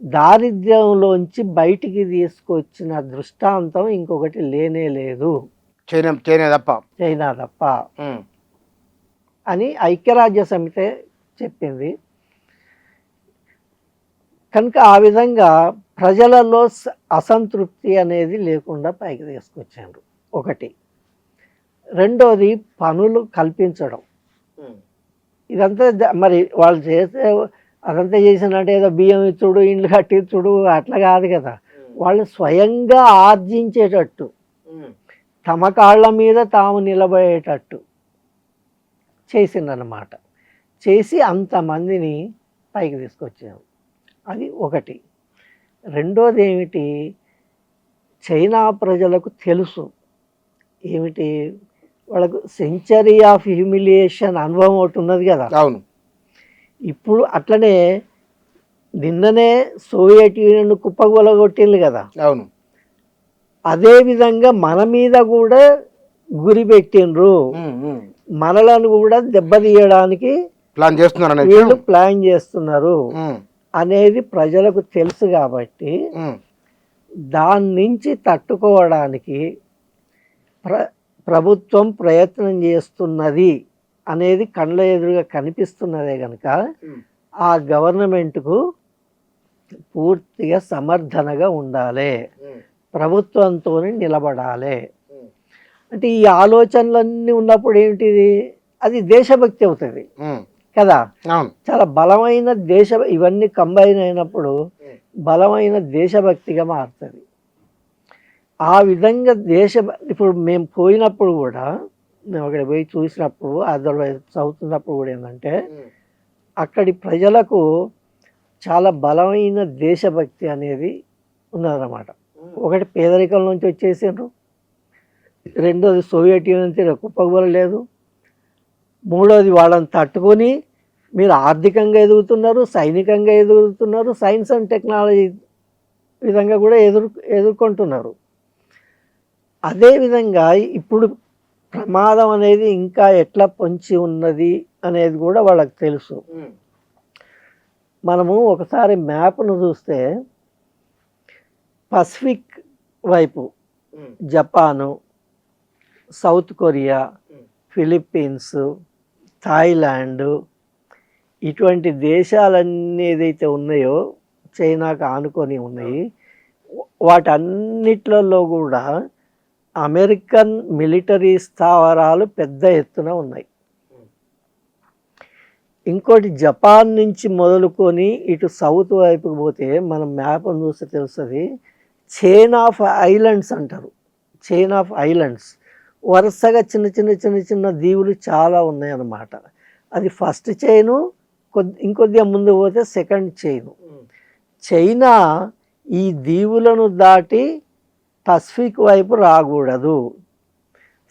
దారిద్ర్యంలోంచి బయటికి తీసుకొచ్చిన దృష్టాంతం ఇంకొకటి లేనే లేదు, చైనా తప్ప అని ఐక్యరాజ్య సమితి చెప్పింది. కనుక ఆ విధంగా ప్రజలలో అసంతృప్తి అనేది లేకుండా పైకి తీసుకొచ్చారు ఒకటి. రెండోది పనులు కల్పించడం. ఇదంతా మరి వాళ్ళు చేసే అదంతా చేసినట్టు ఏదో బియ్యం ఇచ్చుడు, ఇండ్లు కట్టించుడు అట్లా కాదు కదా. వాళ్ళు స్వయంగా ఆర్జించేటట్టు, తమ కాళ్ళ మీద తాము నిలబడేటట్టు చేసిందన్నమాట. చేసి అంతమందిని పైకి తీసుకొచ్చారు. అది ఒకటి. రెండోది ఏమిటి, చైనా ప్రజలకు తెలుసు ఏమిటి, వాళ్ళకు సెంచరీ ఆఫ్ హ్యూమిలియేషన్ అనుభవం ఒకటి ఉన్నది కదా. అవును. ఇప్పుడు అట్లనే నిన్ననే సోవియట్ యూనియన్ కుప్పగొలగొట్టింది కదా. అవును. అదేవిధంగా మన మీద కూడా గురి పెట్టిండ్రు, మనలను కూడా దెబ్బతీయడానికి వీళ్ళు ప్లాన్ చేస్తున్నారు అనేది ప్రజలకు తెలుసు. కాబట్టి దాని నుంచి తట్టుకోవడానికి ప్రభుత్వం ప్రయత్నం చేస్తున్నది అనేది కళ్ళ ఎదురుగా కనిపిస్తున్నదే కనుక ఆ గవర్నమెంట్కు పూర్తిగా సమర్థనగా ఉండాలి, ప్రభుత్వంతో నిలబడాలి. అంటే ఈ ఆలోచనలన్నీ ఉన్నప్పుడు ఏమిటిది, అది దేశభక్తి అవుతుంది కదా. చాలా బలమైన ఇవన్నీ కంబైన్ అయినప్పుడు బలమైన దేశభక్తిగా మారుతుంది. ఆ విధంగా ఇప్పుడు మేము పోయినప్పుడు కూడా, మేము అక్కడ పోయి చూసినప్పుడు, అదర్వైజ్ చదువుతున్నప్పుడు కూడా ఏంటంటే అక్కడి ప్రజలకు చాలా బలమైన దేశభక్తి అనేది ఉన్నదన్నమాట. ఒకటి పేదరికం నుంచి వచ్చేసారు, రెండోది సోవియట్ యూనియన్ కుప్పగొలలేదు, మూడోది వాళ్ళని తట్టుకొని మీరు ఆర్థికంగా ఎదుగుతున్నారు, సైనికంగా ఎదుగుతున్నారు, సైన్స్ అండ్ టెక్నాలజీ విధంగా కూడా ఎదుర్కొంటున్నారు. అదేవిధంగా ఇప్పుడు ప్రమాదం అనేది ఇంకా ఎట్లా పొంచి ఉన్నది అనేది కూడా వాళ్ళకి తెలుసు. మనము ఒకసారి మ్యాప్ను చూస్తే పసిఫిక్ వైపు Japan, south Korea, Philippines, Thailand ఇటువంటి దేశాలన్నీ ఏదైతే ఉన్నాయో చైనాకు ఆనుకొని ఉన్నాయి, వాటన్నిట్లలో కూడా అమెరికన్ మిలిటరీ స్థావరాలు పెద్ద ఎత్తున ఉన్నాయి. ఇంకోటి జపాన్ నుంచి మొదలుకొని ఇటు సౌత్ వైపుకి పోతే మనం మ్యాప్ను చూస్తే తెలుస్తుంది, చైన్ ఆఫ్ ఐలాండ్స్ అంటారు. చైన్ ఆఫ్ ఐలాండ్స్ వరుసగా చిన్న చిన్న చిన్న చిన్న దీవులు చాలా ఉన్నాయి అన్నమాట. అది ఫస్ట్ చైను, ఇంకొద్దిగా ముందు పోతే సెకండ్ చైను. చైనా ఈ దీవులను దాటి పసిఫిక్ వైపు రాకూడదు,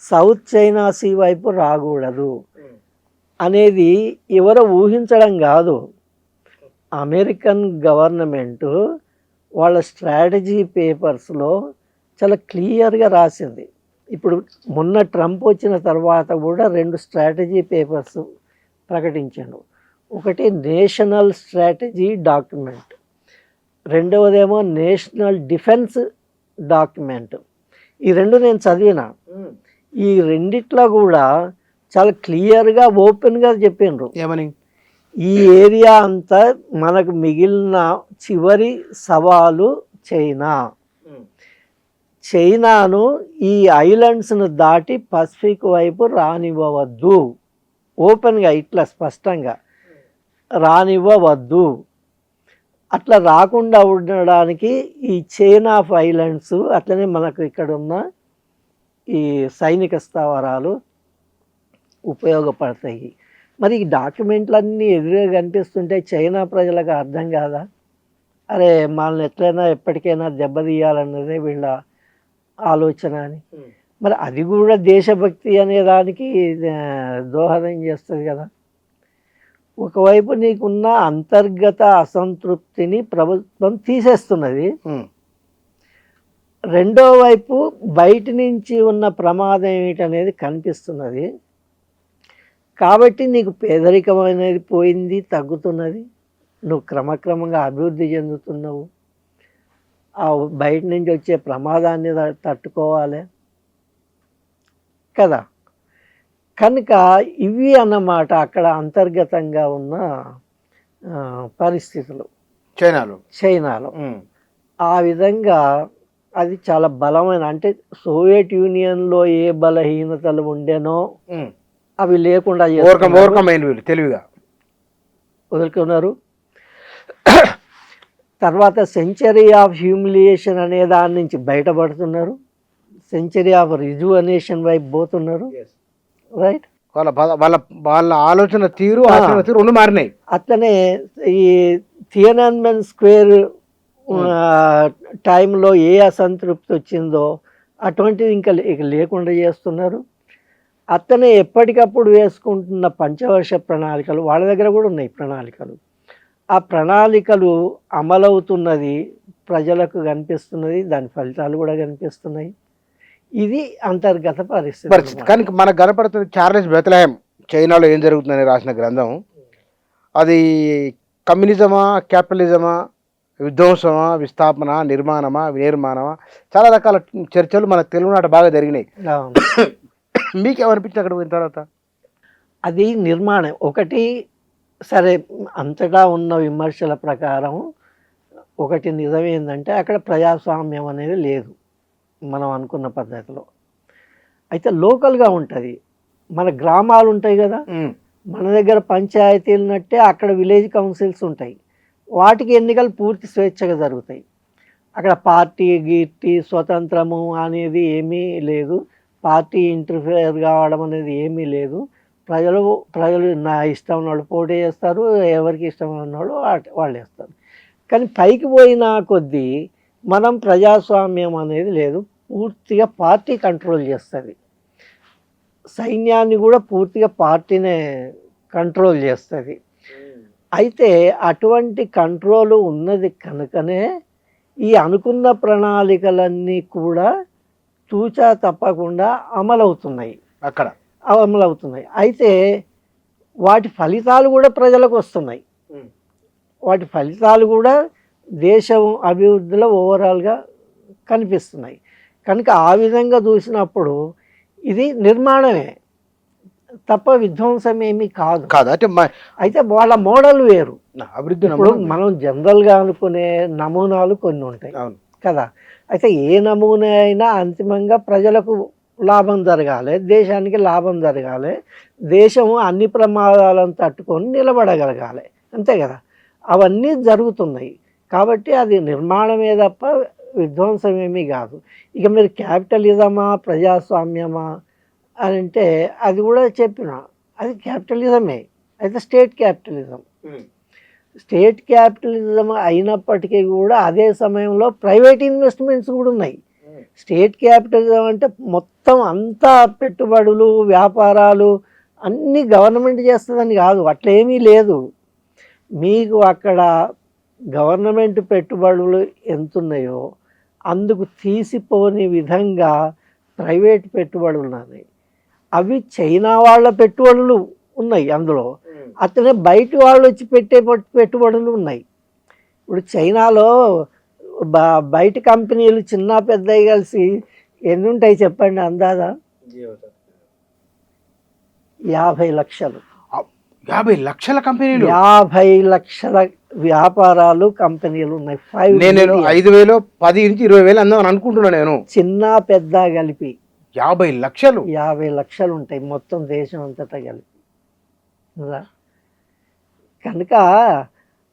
సౌత్ చైనా సీ వైపు రాకూడదు అనేది ఎవరో ఊహించడం కాదు. అమెరికన్ గవర్నమెంటు వాళ్ళ స్ట్రాటజీ పేపర్స్లో చాలా క్లియర్గా రాసింది. ఇప్పుడు మొన్న ట్రంప్ వచ్చిన తర్వాత కూడా 2 స్ట్రాటజీ పేపర్స్ ప్రకటించాడు. ఒకటి నేషనల్ స్ట్రాటజీ డాక్యుమెంట్, రెండవదేమో నేషనల్ డిఫెన్స్ డాక్యుమెంట్. ఈ 2 నేను చదివిన. ఈ రెండిట్లో కూడా చాలా క్లియర్గా ఓపెన్గా చెప్పిండ్రు ఏమని, ఈ ఏరియా అంతా మనకు మిగిలిన చివరి సవాలు చైనా. చైనాను ఈ ఐలాండ్స్ను దాటి పసిఫిక్ వైపు రానివ్వవద్దు, ఓపెన్గా ఇట్లా స్పష్టంగా రానివ్వవద్దు. అట్లా రాకుండా ఉండడానికి ఈ చైన్ ఆఫ్ ఐలాండ్స్, అట్లనే మనకు ఇక్కడ ఉన్న ఈ సైనిక స్థావరాలు ఉపయోగపడతాయి. మరి ఈ డాక్యుమెంట్లన్నీ ఎదురుగా కనిపిస్తుంటే చైనా ప్రజలకు అర్థం కాదా, అరే మనల్ని ఎట్లయినా ఎప్పటికైనా దెబ్బతీయాలన్నదే వీళ్ళ ఆలోచన అని. మరి అది కూడా దేశభక్తి అనే దానికి దోహదం చేస్తుంది కదా. ఒకవైపు నీకున్న అంతర్గత అసంతృప్తిని ప్రభుత్వం తీసేస్తున్నది, రెండో వైపు బయట నుంచి ఉన్న ప్రమాదం ఏమిటనేది కనిపిస్తున్నది. కాబట్టి నీకు పేదరికం అనేది పోయింది, తగ్గుతున్నది, నువ్వు క్రమక్రమంగా అభివృద్ధి చెందుతున్నావు, ఆ బయట నుంచి వచ్చే ప్రమాదాన్ని తట్టుకోవాలి కదా. కనుక ఇవి అన్నమాట అక్కడ అంతర్గతంగా ఉన్న పరిస్థితులు చైనాలో. ఆ విధంగా అది చాలా బలమైన, అంటే సోవియట్ యూనియన్లో ఏ బలహీనతలు ఉండేనో అవి లేకుండా తెలివిగా వదులుకున్నారు. తర్వాత సెంచరీ ఆఫ్ హ్యూమిలియేషన్ అనే దాని నుంచి బయటపడుతున్నారు, సెంచరీ ఆఫ్ రిజువనేషన్ వైపు పోతున్నారు. రైట్, వాళ్ళ ఆలోచన తీరు రెండు మారినాయి. అట్లనే ఈ థియనన్మెన్ స్క్వేర్ టైంలో ఏ అసంతృప్తి వచ్చిందో అటువంటిది ఇంకా లేకుండా చేస్తున్నారు. అతనే ఎప్పటికప్పుడు వేసుకుంటున్న పంచవర్ష ప్రణాళికలు వాళ్ళ దగ్గర కూడా ఉన్నాయి ప్రణాళికలు. ఆ ప్రణాళికలు అమలవుతున్నది, ప్రజలకు కనిపిస్తున్నది, దాని ఫలితాలు కూడా కనిపిస్తున్నాయి. ఇది అంతర్గత పరిస్థితి. కానీ మనకు కనపడుతుంది చార్లెస్ బెత్లెహేమ్ చైనాలో ఏం జరుగుతుందని రాసిన గ్రంథం. అది కమ్యూనిజమా, క్యాపిటలిజమా, విధ్వంసమా, విస్థాపన, నిర్మాణమా, వినిర్మాణమా, చాలా రకాల చర్చలు మన తెలుగునాట బాగా జరిగినాయి. మీకేమనిపించింది అక్కడ పోయిన తర్వాత? అది నిర్మాణం ఒకటి. సరే, అంతటా ఉన్న విమర్శల ప్రకారం ఒకటి నిజమేందంటే అక్కడ ప్రజాస్వామ్యం అనేది లేదు మనం అనుకున్న పద్ధతిలో. అయితే లోకల్గా ఉంటుంది, మన గ్రామాలు ఉంటాయి కదా, మన దగ్గర పంచాయతీలు నట్టే అక్కడ విలేజ్ కౌన్సిల్స్ ఉంటాయి. వాటికి ఎన్నికలు పూర్తి స్వేచ్ఛగా జరుగుతాయి. అక్కడ పార్టీ గీర్టీ స్వతంత్రము అనేది ఏమీ లేదు, పార్టీ ఇంటర్ఫియర్ కావడం అనేది ఏమీ లేదు. ప్రజలు నా ఇష్టం ఉన్నవాళ్ళు పోటీ చేస్తారు, ఎవరికి ఇష్టం ఉన్నవాళ్ళు వాళ్ళు వేస్తారు. కానీ పైకి పోయిన కొద్దీ మనం ప్రజాస్వామ్యం అనేది లేదు, పూర్తిగా పార్టీ కంట్రోల్ చేస్తుంది. సైన్యాన్ని కూడా పూర్తిగా పార్టీనే కంట్రోల్ చేస్తుంది. అయితే అటువంటి కంట్రోల్ ఉన్నది కనుకనే ఈ అనుకున్న ప్రణాళికలన్నీ కూడా తూచా తప్పకుండా అమలవుతున్నాయి. అయితే వాటి ఫలితాలు కూడా ప్రజలకు వస్తున్నాయి. వాటి ఫలితాలు కూడా దేశం అభివృద్ధిలో ఓవరాల్గా కనిపిస్తున్నాయి. కనుక ఆ విధంగా చూసినప్పుడు ఇది నిర్మాణమే తప్ప విధ్వంసం ఏమీ కాదు. అయితే వాళ్ళ మోడల్ వేరు. ఇప్పుడు మనం జనరల్గా అనుకునే నమూనాలు కొన్ని ఉంటాయి కదా. అయితే ఏ నమూనా అయినా అంతిమంగా ప్రజలకు లాభం జరగాలి, దేశానికి లాభం జరగాలి, దేశము అన్ని ప్రమాదాలను తట్టుకొని నిలబడగలగాలి, అంతే కదా. అవన్నీ జరుగుతున్నాయి కాబట్టి అది నిర్మాణమే తప్ప విధ్వంసం ఏమీ కాదు. ఇక మీరు క్యాపిటలిజమా ప్రజాస్వామ్యమా అని అంటే అది కూడా చెప్పిన, అది క్యాపిటలిజమే. అయితే స్టేట్ క్యాపిటలిజం అయినప్పటికీ కూడా అదే సమయంలో ప్రైవేట్ ఇన్వెస్ట్మెంట్స్ కూడా ఉన్నాయి. స్టేట్ క్యాపిటలిజం అంటే మొత్తం అంతా పెట్టుబడులు వ్యాపారాలు అన్నీ గవర్నమెంట్ చేస్తుందని కాదు, అట్లేమీ లేదు. మీకు అక్కడ గవర్నమెంట్ పెట్టుబడులు ఎంతున్నాయో అందుకు తీసిపోని విధంగా ప్రైవేట్ పెట్టుబడులు ఉన్నాయి. అవి చైనా వాళ్ళ పెట్టుబడులు ఉన్నాయి అందులో, అతనే బయట వాళ్ళు వచ్చి పెట్టే పెట్టుబడులు ఉన్నాయి. ఇప్పుడు చైనాలో బయట కంపెనీలు చిన్న పెద్దవి కలిసి ఎన్ని ఉంటాయి చెప్పండి అందాదా? 50 లక్షలు. 50 లక్షల కంపెనీలు, 50 లక్షల వ్యాపారాలు కంపెనీలు ఉన్నాయి. 5,000 10 నుంచి 20,000 అందామని అనుకుంటున్నాను నేను. చిన్న పెద్ద కలిపి 50 లక్షలు 50 లక్షలు ఉంటాయి మొత్తం దేశం అంతటా కలిపి. కనుక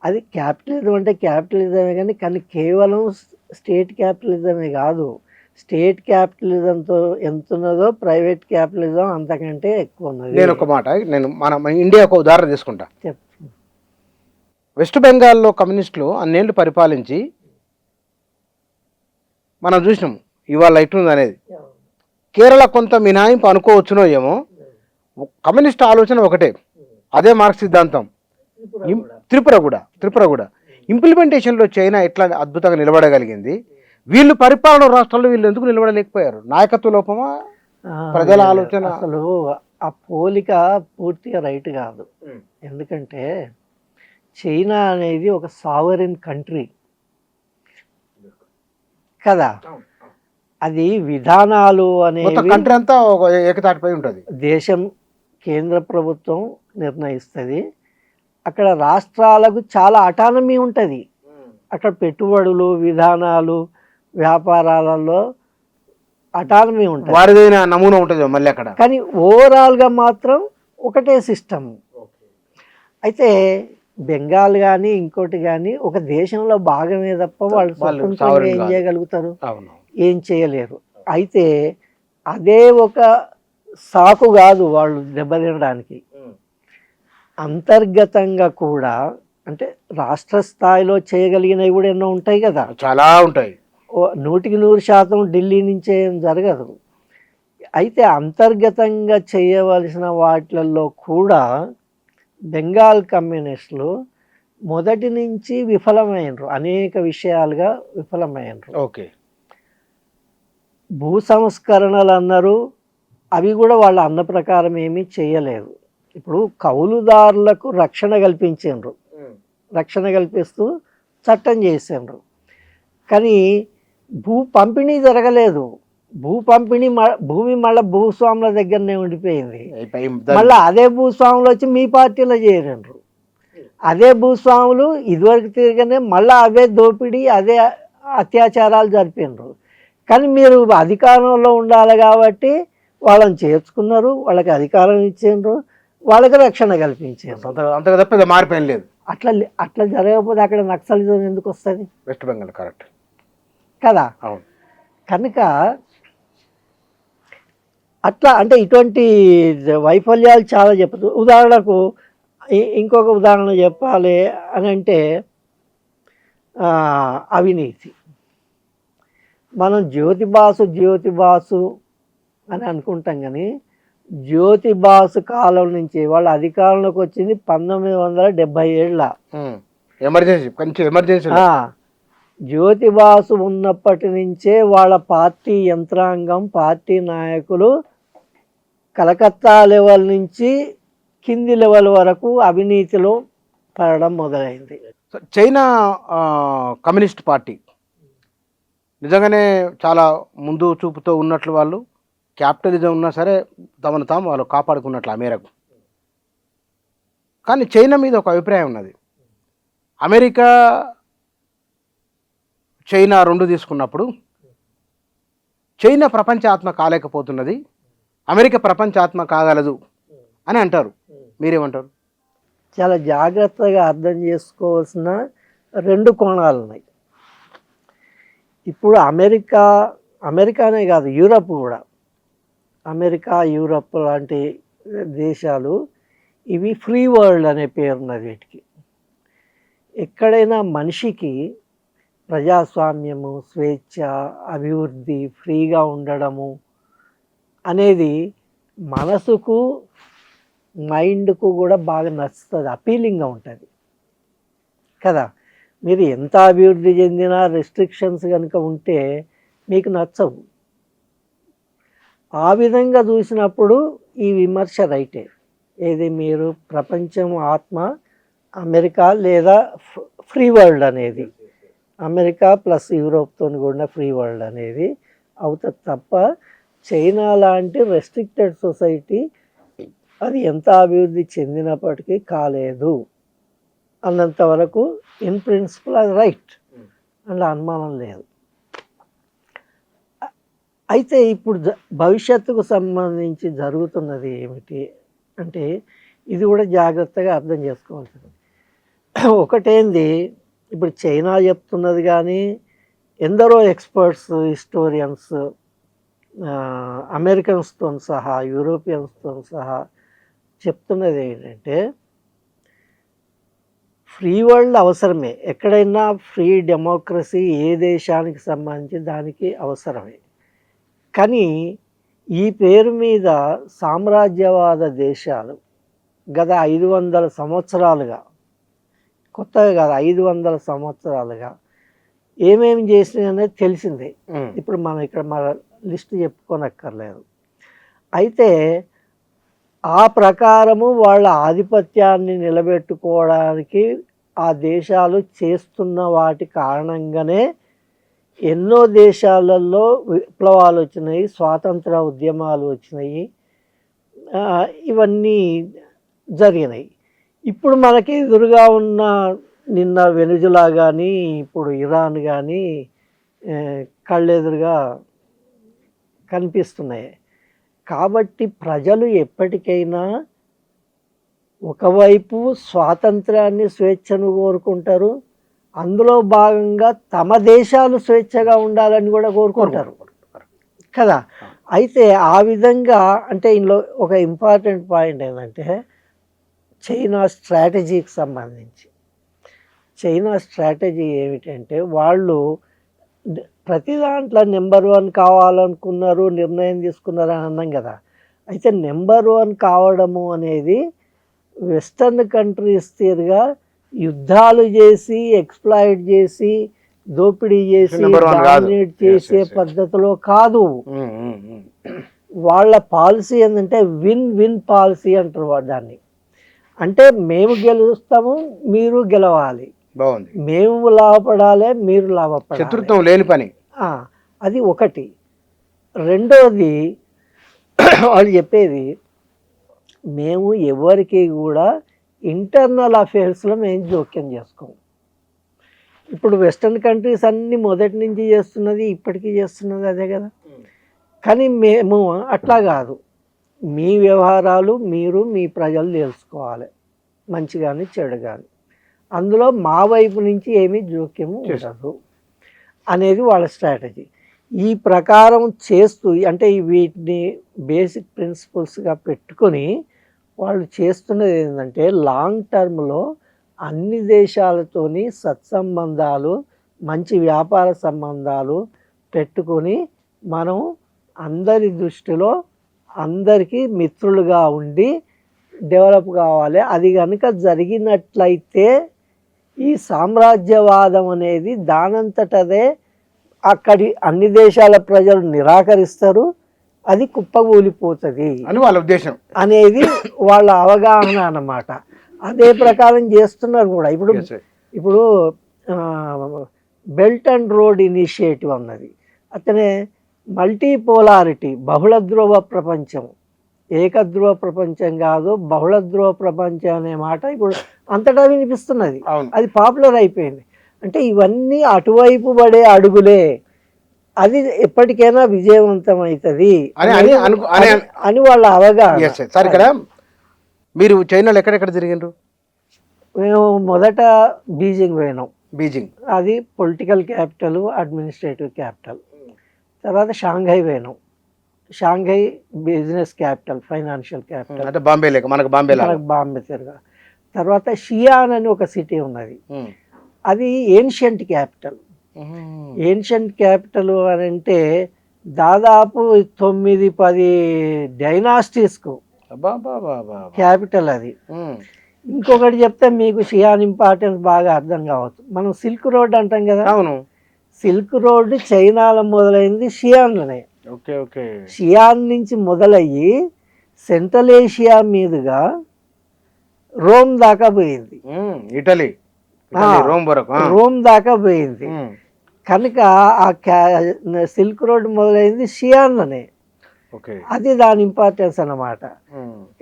అది క్యాపిటలిజం అంటే క్యాపిటలిజమే, కానీ కేవలం స్టేట్ క్యాపిటలిజమే కాదు. స్టేట్ క్యాపిటలిజంతో ఎంత ఉన్నదో ప్రైవేట్ క్యాపిటలిజం అంతకంటే ఎక్కువ ఉన్నది. నేను ఒక మాట, మన ఇండియా ఒక ఉదాహరణ తీసుకుంటా. వెస్ట్ బెంగాల్లో కమ్యూనిస్టులు అన్నేళ్ళు పరిపాలించి మనం చూసినాం ఇవాళ ఎట్లుంది అనేది. కేరళ కొంత మినహాయింపు అనుకోవచ్చునో ఏమో, కమ్యూనిస్ట్ ఆలోచన ఒకటే, అదే మార్క్స్ సిద్ధాంతం. త్రిపుర కూడా ఇంప్లిమెంటేషన్లో చైనా ఎట్లా అద్భుతంగా నిలబడగలిగింది, వీళ్ళు పరిపాలన రాష్ట్రాల్లో వీళ్ళు ఎందుకు నిలబడలేకపోయారు? నాయకత్వ లోపమా, ప్రజల ఆలోచన? అసలు ఆ పోలిక పూర్తిగా రైట్ కాదు. ఎందుకంటే చైనా అనేది ఒక సావరిన్ కంట్రీ కదా. అది విధానాలు మొత్తం అనేవి కంట్రీ అంతా ఒక ఏకతాటిపై ఉంటుంది. దేశం కేంద్ర ప్రభుత్వం నిర్ణయిస్తుంది. అక్కడ రాష్ట్రాలకు చాలా అటానమీ ఉంటుంది. అక్కడ పెట్టుబడులు, విధానాలు, వ్యాపారాలలో అటానమీ ఉంటుంది. వారిదైన నమూనా ఉంటుంది మళ్ళీ అక్కడ. కానీ ఓవరాల్గా మాత్రం ఒకటే సిస్టమ్. అయితే బెంగాల్ కానీ ఇంకోటి కానీ ఒక దేశంలో భాగమే తప్ప వాళ్ళు స్వతంత్రంగా ఏం చేయగలుగుతారు? ఏం చేయలేరు. అయితే అదే ఒక సాకు కాదు వాళ్ళు దెబ్బతినడానికి. అంతర్గతంగా కూడా అంటే రాష్ట్ర స్థాయిలో చేయగలిగినవి కూడా ఎన్నో ఉంటాయి కదా, చాలా ఉంటాయి. 100% ఢిల్లీ నుంచే ఏం జరగదు. అయితే అంతర్గతంగా చేయవలసిన వాటిల్లో కూడా బెంగాల్ కమ్యూనిస్టులు మొదటి నుంచి విఫలమైనరు, అనేక విషయాలుగా విఫలమైనరు. ఓకే. భూ సంస్కరణలు అన్నారు, అవి కూడా వాళ్ళ అన్న ప్రకారం ఏమీ చేయలేదు. ఇప్పుడు కౌలుదారులకు రక్షణ కల్పించారు, రక్షణ కల్పిస్తూ చట్టం చేసిండ్రు. కానీ భూ పంపిణీ జరగలేదు. భూ పంపిణీ భూమి మళ్ళీ భూస్వాముల దగ్గరనే ఉండిపోయింది. మళ్ళీ అదే భూస్వాములు వచ్చి మీ పార్టీలో చేరిండ్రు. అదే భూస్వాములు ఇదివరకు తిరగనే మళ్ళీ అవే దోపిడీ, అదే అత్యాచారాలు జరిపినారు. కానీ మీరు అధికారంలో ఉండాలి కాబట్టి వాళ్ళని చేర్చుకున్నారు, వాళ్ళకి అధికారం ఇచ్చిండ్రు, వాళ్ళకి రక్షణ కల్పించారు. అంతగా తప్ప మారిపోయిన లేదు. అట్లా జరగకపోతే అక్కడ నక్సలిజం ఎందుకు వస్తుంది? వెస్ట్ బెంగాల్ కరెక్ట్ కదా. అవును. కనుక అట్లా అంటే ఇటువంటి వైఫల్యాలు చాలా చెప్పచ్చు. ఉదాహరణకు ఇంకొక ఉదాహరణ చెప్పాలి అని అంటే అవినీతి. మనం జ్యోతిబాసు అని అనుకుంటాం, కానీ జ్యోతిబాసు కాలం నుంచి వాళ్ళ అధికారంలోకి వచ్చింది 1977. ఎమర్జెన్సీ. జ్యోతిబాసు ఉన్నప్పటి నుంచే వాళ్ళ పార్టీ యంత్రాంగం, పార్టీ నాయకులు కలకత్తా లెవెల్ నుంచి కింది లెవెల్ వరకు అవినీతిలో పడడం మొదలైంది. చైనా కమ్యూనిస్ట్ పార్టీ నిజంగానే చాలా ముందు చూపుతో ఉన్నట్లు, వాళ్ళు క్యాపిటలిజం ఉన్నా సరే తమను తాము వాళ్ళు కాపాడుకున్నట్లు ఆ మేరకు. కానీ చైనా మీద ఒక అభిప్రాయం ఉన్నది. అమెరికా చైనా రెండు తీసుకున్నప్పుడు చైనా ప్రపంచాత్మ కాలేకపోతున్నది, అమెరికా ప్రపంచాత్మ కాగలదు అని అంటారు. మీరేమంటారు? చాలా జాగ్రత్తగా అర్థం చేసుకోవాల్సిన రెండు కోణాలు ఉన్నాయి. ఇప్పుడు అమెరికానే కాదు, యూరప్ కూడా, అమెరికా, యూరప్ లాంటి దేశాలు ఇవి ఫ్రీ వరల్డ్ అనే పేరున్నది వీటికి. ఎక్కడైనా మనిషికి ప్రజాస్వామ్యము, స్వేచ్ఛ, అభివృద్ధి, ఫ్రీగా ఉండడము అనేది మనసుకు, మైండ్కు కూడా బాగా నచ్చుతుంది, అపీలింగ్గా ఉంటుంది కదా. మీరు ఎంత అభివృద్ధి చెందినా రెస్ట్రిక్షన్స్ కనుక ఉంటే మీకు నచ్చవు. ఆ విధంగా చూసినప్పుడు ఈ విమర్శ రైటే. ఏది మీరు ప్రపంచం ఆత్మ అమెరికా లేదా ఫ్రీ వరల్డ్ అనేది, అమెరికా ప్లస్ యూరోప్తో కూడిన ఫ్రీ వరల్డ్ అనేది అవుతుంది తప్ప చైనా లాంటి రెస్ట్రిక్టెడ్ సొసైటీ అది ఎంత అభివృద్ధి చెందినప్పటికీ కాలేదు అన్నంత వరకు ఇన్ ప్రిన్సిపల్ అది రైట్, అందులో అనుమానం లేదు. అయితే ఇప్పుడు భవిష్యత్తుకు సంబంధించి జరుగుతున్నది ఏమిటి అంటే ఇది కూడా జాగ్రత్తగా అర్థం చేసుకోవాల్సింది. ఒకటేంది, ఇప్పుడు చైనా చెప్తున్నది కానీ ఎందరో ఎక్స్పర్ట్స్, హిస్టోరియన్స్, అమెరికన్స్తో సహా, యూరోపియన్స్తో సహా చెప్తున్నది ఏంటంటే ఫ్రీ వరల్డ్ అవసరమే. ఎక్కడైనా ఫ్రీ డెమోక్రసీ ఏ దేశానికి సంబంధించి దానికి అవసరమే. కానీ ఈ పేరు మీద సామ్రాజ్యవాద దేశాలు గత 500 సంవత్సరాలుగా, కొత్తగా కాదు 500 సంవత్సరాలుగా ఏమేమి చేసినాయి అనేది తెలిసిందే. ఇప్పుడు మనం ఇక్కడ మన లిస్ట్ చెప్పుకోనక్కర్లేదు. అయితే ఆ ప్రకారము వాళ్ళ ఆధిపత్యాన్ని నిలబెట్టుకోవడానికి ఆ దేశాలు చేస్తున్న వాటి కారణంగానే ఎన్నో దేశాలలో విప్లవాలు వచ్చినాయి, స్వాతంత్ర ఉద్యమాలు వచ్చినాయి, ఇవన్నీ జరిగినాయి. ఇప్పుడు మనకి ఎదురుగా ఉన్న నిన్న వెనుజులా కానీ ఇప్పుడు ఇరాన్ కానీ కళ్ళెదురుగా కనిపిస్తున్నాయి. కాబట్టి ప్రజలు ఎప్పటికైనా ఒకవైపు స్వాతంత్రాన్ని, స్వేచ్ఛను కోరుకుంటారు, అందులో భాగంగా తమ దేశాలు స్వేచ్ఛగా ఉండాలని కూడా కోరుకుంటారు కదా. అయితే ఆ విధంగా అంటే ఇందులో ఒక ఇంపార్టెంట్ పాయింట్ ఏంటంటే చైనా స్ట్రాటజీకి సంబంధించి. చైనా స్ట్రాటజీ ఏమిటంటే వాళ్ళు ప్రతి దాంట్లో నెంబర్ 1 కావాలనుకున్నారు, నిర్ణయం తీసుకున్నారు అని అన్నాం కదా. అయితే నెంబర్ 1 కావడము అనేది వెస్టర్న్ కంట్రీస్ తీరుగా యుద్ధాలు చేసి, ఎక్స్ప్లాయిట్ చేసి, దోపిడీ చేసి, డామినేట్ చేసే పద్ధతిలో కాదు. వాళ్ళ పాలసీ ఏంటంటే విన్ విన్ పాలసీ అంటారు దాన్ని. అంటే మేము గెలుస్తాము, మీరు గెలవాలి, మేము లాభపడాలి, మీరు లాభపడాలి, శత్రుత్వం లేని పని. అది ఒకటి. రెండోది వాళ్ళు చెప్పేది మేము ఎవరికి కూడా ఇంటర్నల్ అఫేర్స్లో మేము జోక్యం చేసుకోము. ఇప్పుడు వెస్టర్న్ కంట్రీస్ అన్నీ మొదటి నుంచి చేస్తున్నది, ఇప్పటికీ చేస్తున్నది అదే కదా. కానీ మేము అట్లా కాదు, మీ వ్యవహారాలు మీరు మీ ప్రజలు తెలుసుకోవాలి, మంచి కానీ చెడు కానీ, అందులో మా వైపు నుంచి ఏమీ జోక్యము ఉండదు అనేది వాళ్ళ స్ట్రాటజీ. ఈ ప్రకారం చేస్తూ అంటే వీటిని బేసిక్ ప్రిన్సిపల్స్గా పెట్టుకొని వాళ్ళు చేస్తున్నది ఏంటంటే లాంగ్ టర్మ్లో అన్ని దేశాలతోని సత్సంబంధాలు, మంచి వ్యాపార సంబంధాలు పెట్టుకొని మనం అందరి దృష్టిలో అందరికీ మిత్రులుగా ఉండి డెవలప్ కావాలి. అది కనుక జరిగినట్లయితే ఈ సామ్రాజ్యవాదం అనేది దానంతటదే అక్కడి అన్ని దేశాల ప్రజలు నిరాకరిస్తారు, అది కుప్పగూలిపోతుంది అని వాళ్ళ ఉద్దేశం అనేది వాళ్ళ అవగాహన అన్నమాట. అదే ప్రకారం చేస్తున్నారు కూడా. ఇప్పుడు బెల్ట్ అండ్ రోడ్ ఇనిషియేటివ్ అన్నది, అతనే మల్టీపోలారిటీ, బహుళ ధ్రువ ప్రపంచం, ఏకధ్రువ ప్రపంచం కాదు బహుళ ధ్రువ ప్రపంచం అనే మాట ఇప్పుడు అంతటా వినిపిస్తున్నది. అది పాపులర్ అయిపోయింది. అంటే ఇవన్నీ అటువైపు పడే అడుగులే, అది ఎప్పటికైనా విజయవంతం అవుతుంది అని వాళ్ళ అవగాహన. సార్ ఇక్కడ మీరు చైనాలో ఎక్కడెక్కడ తిరిగిండ్రు? మేము మొదట బీజింగ్ పోయినాం. బీజింగ్ అది పొలిటికల్ క్యాపిటల్, అడ్మినిస్ట్రేటివ్ క్యాపిటల్. తర్వాత షాంఘై పోయినాం. Shanghai business capital, financial capital. అంటే బాంబే లేక మనకు బాంబే తిరగా. తర్వాత షియాన్ అని ఒక సిటీ ఉన్నది, అది ఏన్షియంట్ క్యాపిటల్. ఏన్షియంట్ క్యాపిటల్ అని అంటే దాదాపు 9-10 డైనాసిటీస్కు క్యాపిటల్ అది. ఇంకొకటి చెప్తే మీకు షియాన్ ఇంపార్టెన్స్ బాగా అర్థం కావచ్చు. మనం సిల్క్ రోడ్ అంటాం కదా. అవును, సిల్క్ రోడ్ చైనాలో మొదలైంది షియాన్లోనే. షియాన్ నుంచి మొదలయ్యి సెంట్రల్ ఏషియా మీదుగా రోమ్ దాకా పోయింది, ఇటలీ రోమ్ దాకా పోయింది. కనుక ఆ సిల్క్ రోడ్ మొదలైంది షియాన్లోనే. అది దాని ఇంపార్టెన్స్ అన్నమాట.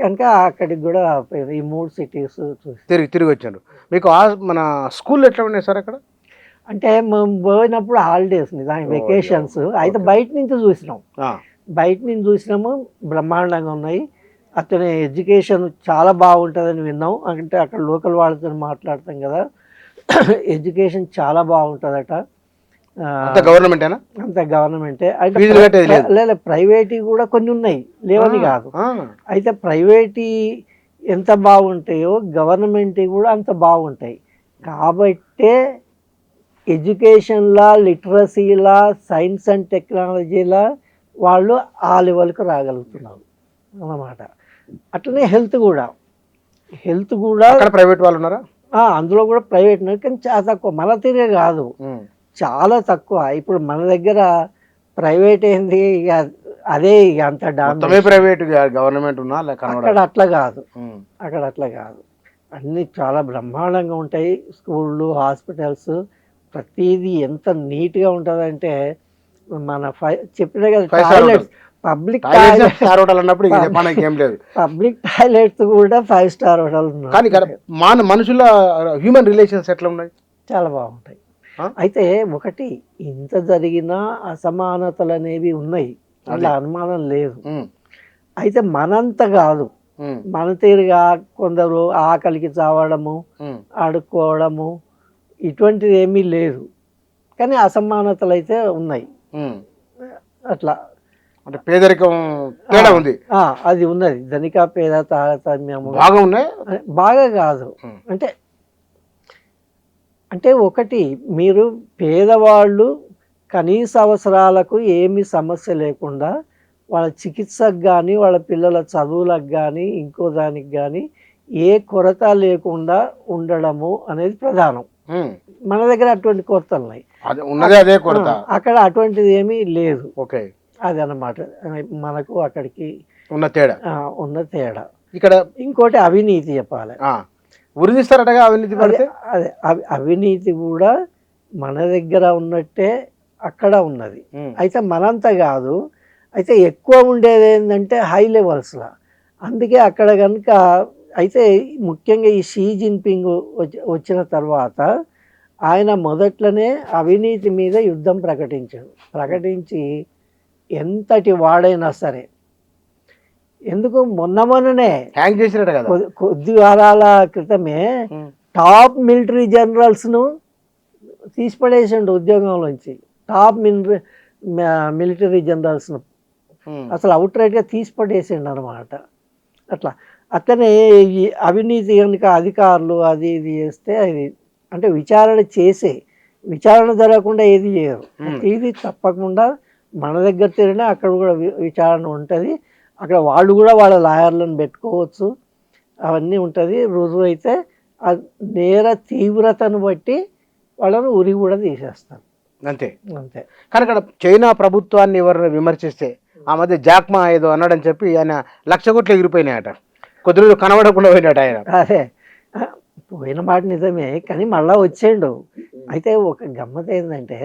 కనుక అక్కడికి కూడా ఈ 3 సిటీస్ తిరిగి వచ్చారు. మీకు మన స్కూల్ ఎట్లా ఉన్నాయి సార్ అక్కడ? అంటే మేము పోయినప్పుడు హాలిడేస్, దాని వెకేషన్స్. అయితే బయట నుంచి చూసినాము, బ్రహ్మాండంగా ఉన్నాయి. అతని ఎడ్యుకేషన్ చాలా బాగుంటుందని విన్నాం. అంటే అక్కడ లోకల్ వాళ్ళతో మాట్లాడతాం కదా, ఎడ్యుకేషన్ చాలా బాగుంటుందట. అంత గవర్నమెంటేనా? అంత గవర్నమెంటే. లేదా ప్రైవేట్ కూడా కొన్ని ఉన్నాయి, లేవని కాదు. అయితే ప్రైవేట్ ఎంత బాగుంటాయో గవర్నమెంట్ కూడా అంత బాగుంటాయి. కాబట్టే ఎడ్యుకేషన్లా, లిటరసీలా, సైన్స్ అండ్ టెక్నాలజీలా వాళ్ళు ఆ లెవెల్కి రాగలుగుతున్నారు అన్నమాట. అట్లనే హెల్త్ కూడా ప్రైవేట్ వాళ్ళు ఉన్నారా? అందులో కూడా ప్రైవేట్, కానీ చాలా తక్కువ. మన తీరే కాదు, చాలా తక్కువ. ఇప్పుడు మన దగ్గర ప్రైవేట్ ఏంది ఇక అదే ఇక అంత మొత్తమే ప్రైవేట్ గవర్నమెంట్ ఉన్నా అక్కడ అట్లా కాదు. అక్కడ అట్లా కాదు, అన్నీ చాలా బ్రహ్మాండంగా ఉంటాయి. స్కూళ్ళు, హాస్పిటల్స్, ప్రతిదీ ఎంత నీట్గా ఉంటుందంటే మన చెప్పిన కదా టాయిలెట్స్, పబ్లిక్ అన్నప్పుడు మనకి ఏం లేదు. పబ్లిక్ టాయిలెట్స్ కూడా 5 స్టార్ హోటల్ ఉన్నాయి. కానీ మన మనుషుల హ్యూమన్ రిలేషన్స్ ఎట్లా ఉన్నాయి? చాలా బాగుంటాయి. అయితే ఒకటి ఇంత జరిగినా అసమానతలు అనేవి ఉన్నాయి, అలా అనుమానం లేదు. అయితే మనంత కాదు, మన తీరుగా కొందరు ఆకలికి చావడము, అడుక్కోవడము ఇటువంటిది ఏమీ లేదు. కానీ అసమానతలు అయితే ఉన్నాయి. అట్లా అంటే పేదరికం తేడా ఉంది, అది ఉన్నది. ధనిక పేద తారతమ్యము బాగా ఉన్నాయి. బాగా కాదు అంటే అంటే ఒకటి, మీరు పేదవాళ్ళు కనీస అవసరాలకు ఏమి సమస్య లేకుండా వాళ్ళ చికిత్సకు కానీ వాళ్ళ పిల్లల చదువులకు కానీ ఇంకో దానికి కానీ ఏ కొరత లేకుండా ఉండడము అనేది ప్రధానం. మన దగ్గర అటువంటి కొరతలు ఉన్నాయి, అక్కడ అటువంటిది ఏమీ లేదు. అది అన్నమాట మనకు అక్కడికి ఉన్న తేడా. ఇక్కడ ఇంకోటి అవినీతి చెప్పాలి. అదే అవినీతి కూడా మన దగ్గర ఉన్నట్టే అక్కడ ఉన్నది. అయితే మనంతా కాదు, అయితే ఎక్కువ ఉండేది ఏంటంటే హై లెవెల్స్లో. అందుకే అక్కడ కనుక అయితే ముఖ్యంగా ఈ షీ జిన్పింగ్ వచ్చిన తర్వాత ఆయన మొదట్లోనే అవినీతి మీద యుద్ధం ప్రకటించి ఎంతటి వాడైనా సరే, ఎందుకు మొన్ననే హ్యాంగ్ చేసినట్టు కదా, కొద్ది వారాల క్రితమే టాప్ మిలిటరీ జనరల్స్ను తీసిపడేసిండు ఉద్యోగంలోంచి. టాప్ మిలిటరీ జనరల్స్ను అసలు అవుట్ రైట్గా తీసిపడేసిండు అనమాట. అట్లనే ఈ అవినీతి కనుక అధికారులు అది ఇది చేస్తే అది అంటే విచారణ జరగకుండా ఏది చేయరు. ఇది తప్పకుండా మన దగ్గర తిరిగినా అక్కడ కూడా విచారణ ఉంటుంది. అక్కడ వాళ్ళు కూడా వాళ్ళ లాయర్లను పెట్టుకోవచ్చు, అవన్నీ ఉంటుంది. రుజువు అయితే ఆ నేర తీవ్రతను బట్టి వాళ్ళను ఉరి కూడా తీసేస్తారు. అంతే. కానీ అక్కడ చైనా ప్రభుత్వాన్ని ఎవరిని విమర్శిస్తే, ఆ మధ్య జాక్మా ఏదో అన్నాడని చెప్పి ఆయన 1,00,000 కోట్లు ఎగిరిపోయినాయట, కొద్ది రోజులు కనబడకుండా పోయినట్టు ఆయన. అదే పోయిన మాట నిజమే, కానీ మళ్ళా వచ్చేయండు. అయితే ఒక గమ్మత్ ఏంటంటే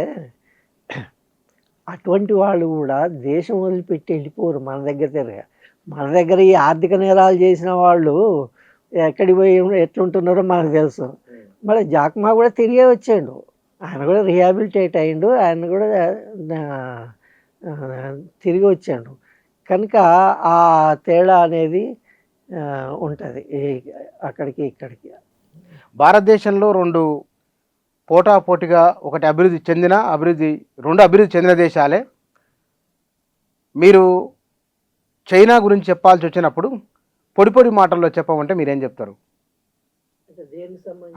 అటువంటి వాళ్ళు కూడా దేశం వదిలిపెట్టి వెళ్ళిపోరు మన దగ్గర తిరగా. మన దగ్గర ఈ ఆర్థిక నేరాలు చేసిన వాళ్ళు ఎక్కడికి పోయి ఎట్లుంటున్నారో మనకు తెలుసు. మళ్ళీ జాక్మా కూడా తిరిగే వచ్చాడు, ఆయన కూడా రిహాబిలిటేట్ అయ్యిండు, ఆయన కూడా తిరిగి వచ్చాడు. కనుక ఆ తేడా అనేది ఉంటుంది అక్కడికి ఇక్కడికి. భారతదేశంలో రెండు పోటాపోటీగా ఒకటి అభివృద్ధి చెందిన దేశాలే. మీరు చైనా గురించి చెప్పాల్సి వచ్చినప్పుడు పొడి మాటల్లో చెప్పమంటే మీరేం చెప్తారు?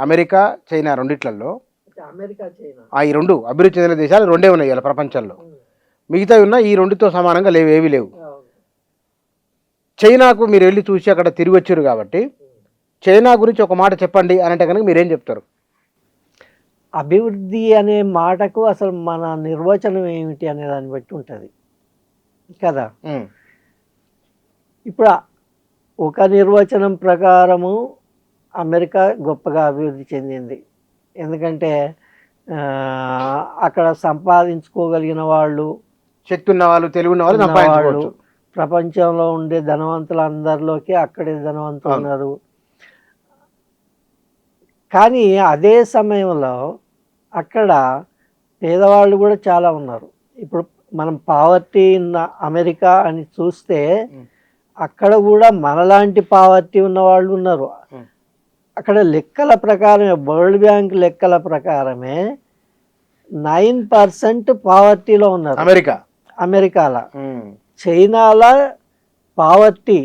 అమెరికా చైనా రెండిట్లలో ఈ రెండు అభివృద్ధి చెందిన దేశాలు రెండే ఉన్నాయి ఇలా ప్రపంచంలో. మిగతా ఉన్న ఈ రెండుతో సమానంగా ఏవి లేవు. చైనాకు మీరు వెళ్ళి చూసి అక్కడ తిరిగి వచ్చారు కాబట్టి చైనా గురించి ఒక మాట చెప్పండి అని అంటే కనుక మీరేం చెప్తారు? అభివృద్ధి అనే మాటకు అసలు మన నిర్వచనం ఏమిటి అనే దాన్ని బట్టి ఉంటుంది కదా. ఇప్పుడు ఒక నిర్వచనం ప్రకారము అమెరికా గొప్పగా అభివృద్ధి చెందింది, ఎందుకంటే అక్కడ సంపాదించుకోగలిగిన వాళ్ళు, శక్తి ఉన్న వాళ్ళు, తెలివి ఉన్న వాళ్ళు, ప్రపంచంలో ఉండే ధనవంతులందరిలోకి అక్కడే ధనవంతులు ఉన్నారు. కానీ అదే సమయంలో అక్కడ పేదవాళ్ళు కూడా చాలా ఉన్నారు. ఇప్పుడు మనం పావర్టీ ఉన్న అమెరికా అని చూస్తే అక్కడ కూడా మనలాంటి పావర్టీ ఉన్న వాళ్ళు ఉన్నారు. అక్కడ లెక్కల ప్రకారమే, వరల్డ్ బ్యాంక్ లెక్కల ప్రకారమే 9% పావర్టీలో ఉన్నారు అమెరికాలో. చైనాలో పావర్టీ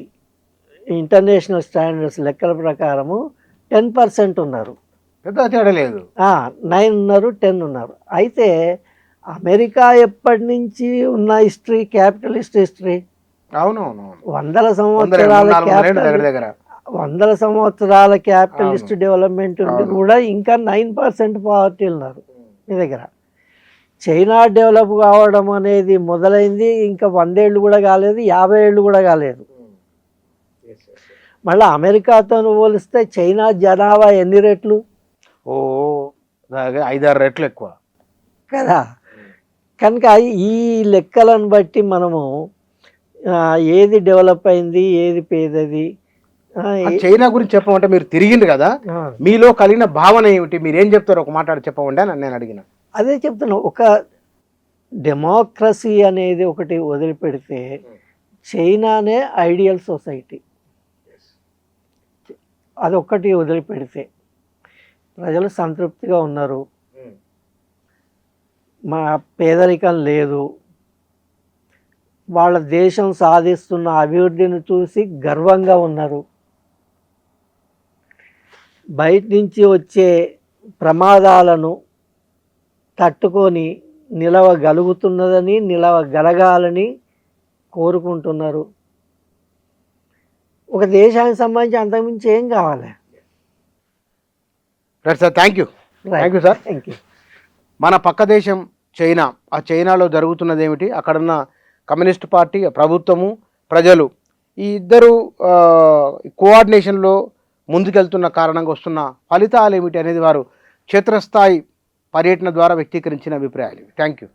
ఇంటర్నేషనల్ స్టాండర్డ్స్ లెక్కల ప్రకారము 10% ఉన్నారు. 9 ఉన్నారు, 10 ఉన్నారు. అయితే అమెరికా ఎప్పటి నుంచి ఉన్న హిస్టరీ, క్యాపిటలిస్ట్ హిస్టరీ, వందల సంవత్సరాల క్యాపిటలిస్ట్ డెవలప్మెంట్ ఉండి కూడా ఇంకా 9% పావర్టీ ఉన్నారు మీ దగ్గర. చైనా డెవలప్ కావడం అనేది మొదలైంది ఇంకా 100 ఏళ్ళు కూడా కాలేదు, 50 ఏళ్ళు కూడా కాలేదు. మళ్ళీ అమెరికాతో పోలిస్తే చైనా జనాభా ఎన్ని రెట్లు ఓ 5-6 రెట్లు ఎక్కువ కదా. కనుక ఈ లెక్కలను బట్టి మనము ఏది డెవలప్ అయింది, ఏది పేదది. చైనా గురించి చెప్పమంటే మీరు తిరిగింది కదా, మీలో కలిగిన భావన ఏమిటి, మీరు ఏం చెప్తారో ఒక మాట చెప్పమంటే అని నేను అడిగిన. అదే చెప్తున్నా, ఒక డెమోక్రసీ అనేది ఒకటి వదిలిపెడితే చైనానే ఐడియల్ సొసైటీ. అదొక్కటి వదిలిపెడితే ప్రజలు సంతృప్తిగా ఉన్నారు, మా పేదరికం లేదు, వాళ్ళ దేశం సాధిస్తున్న అభివృద్ధిని చూసి గర్వంగా ఉన్నారు, బయట నుంచి వచ్చే ప్రమాదాలను తట్టుకొని నిలవగలుగుతున్నదని, నిలవగలగాలని కోరుకుంటున్నారు. ఒక దేశానికి సంబంధించి అంతకుమించి ఏం కావాలి? Right sir, thank you sir. Thank you. మన పక్క దేశం చైనా, ఆ చైనాలో జరుగుతున్నది ఏమిటి, అక్కడున్న కమ్యూనిస్ట్ పార్టీ, ప్రభుత్వము, ప్రజలు ఈ ఇద్దరు కోఆర్డినేషన్లో ముందుకెళ్తున్న కారణంగా వస్తున్న ఫలితాలు ఏమిటి అనేది వారు క్షేత్రస్థాయి పర్యటన ద్వారా వ్యక్తీకరించిన అభిప్రాయాలు. Thank you.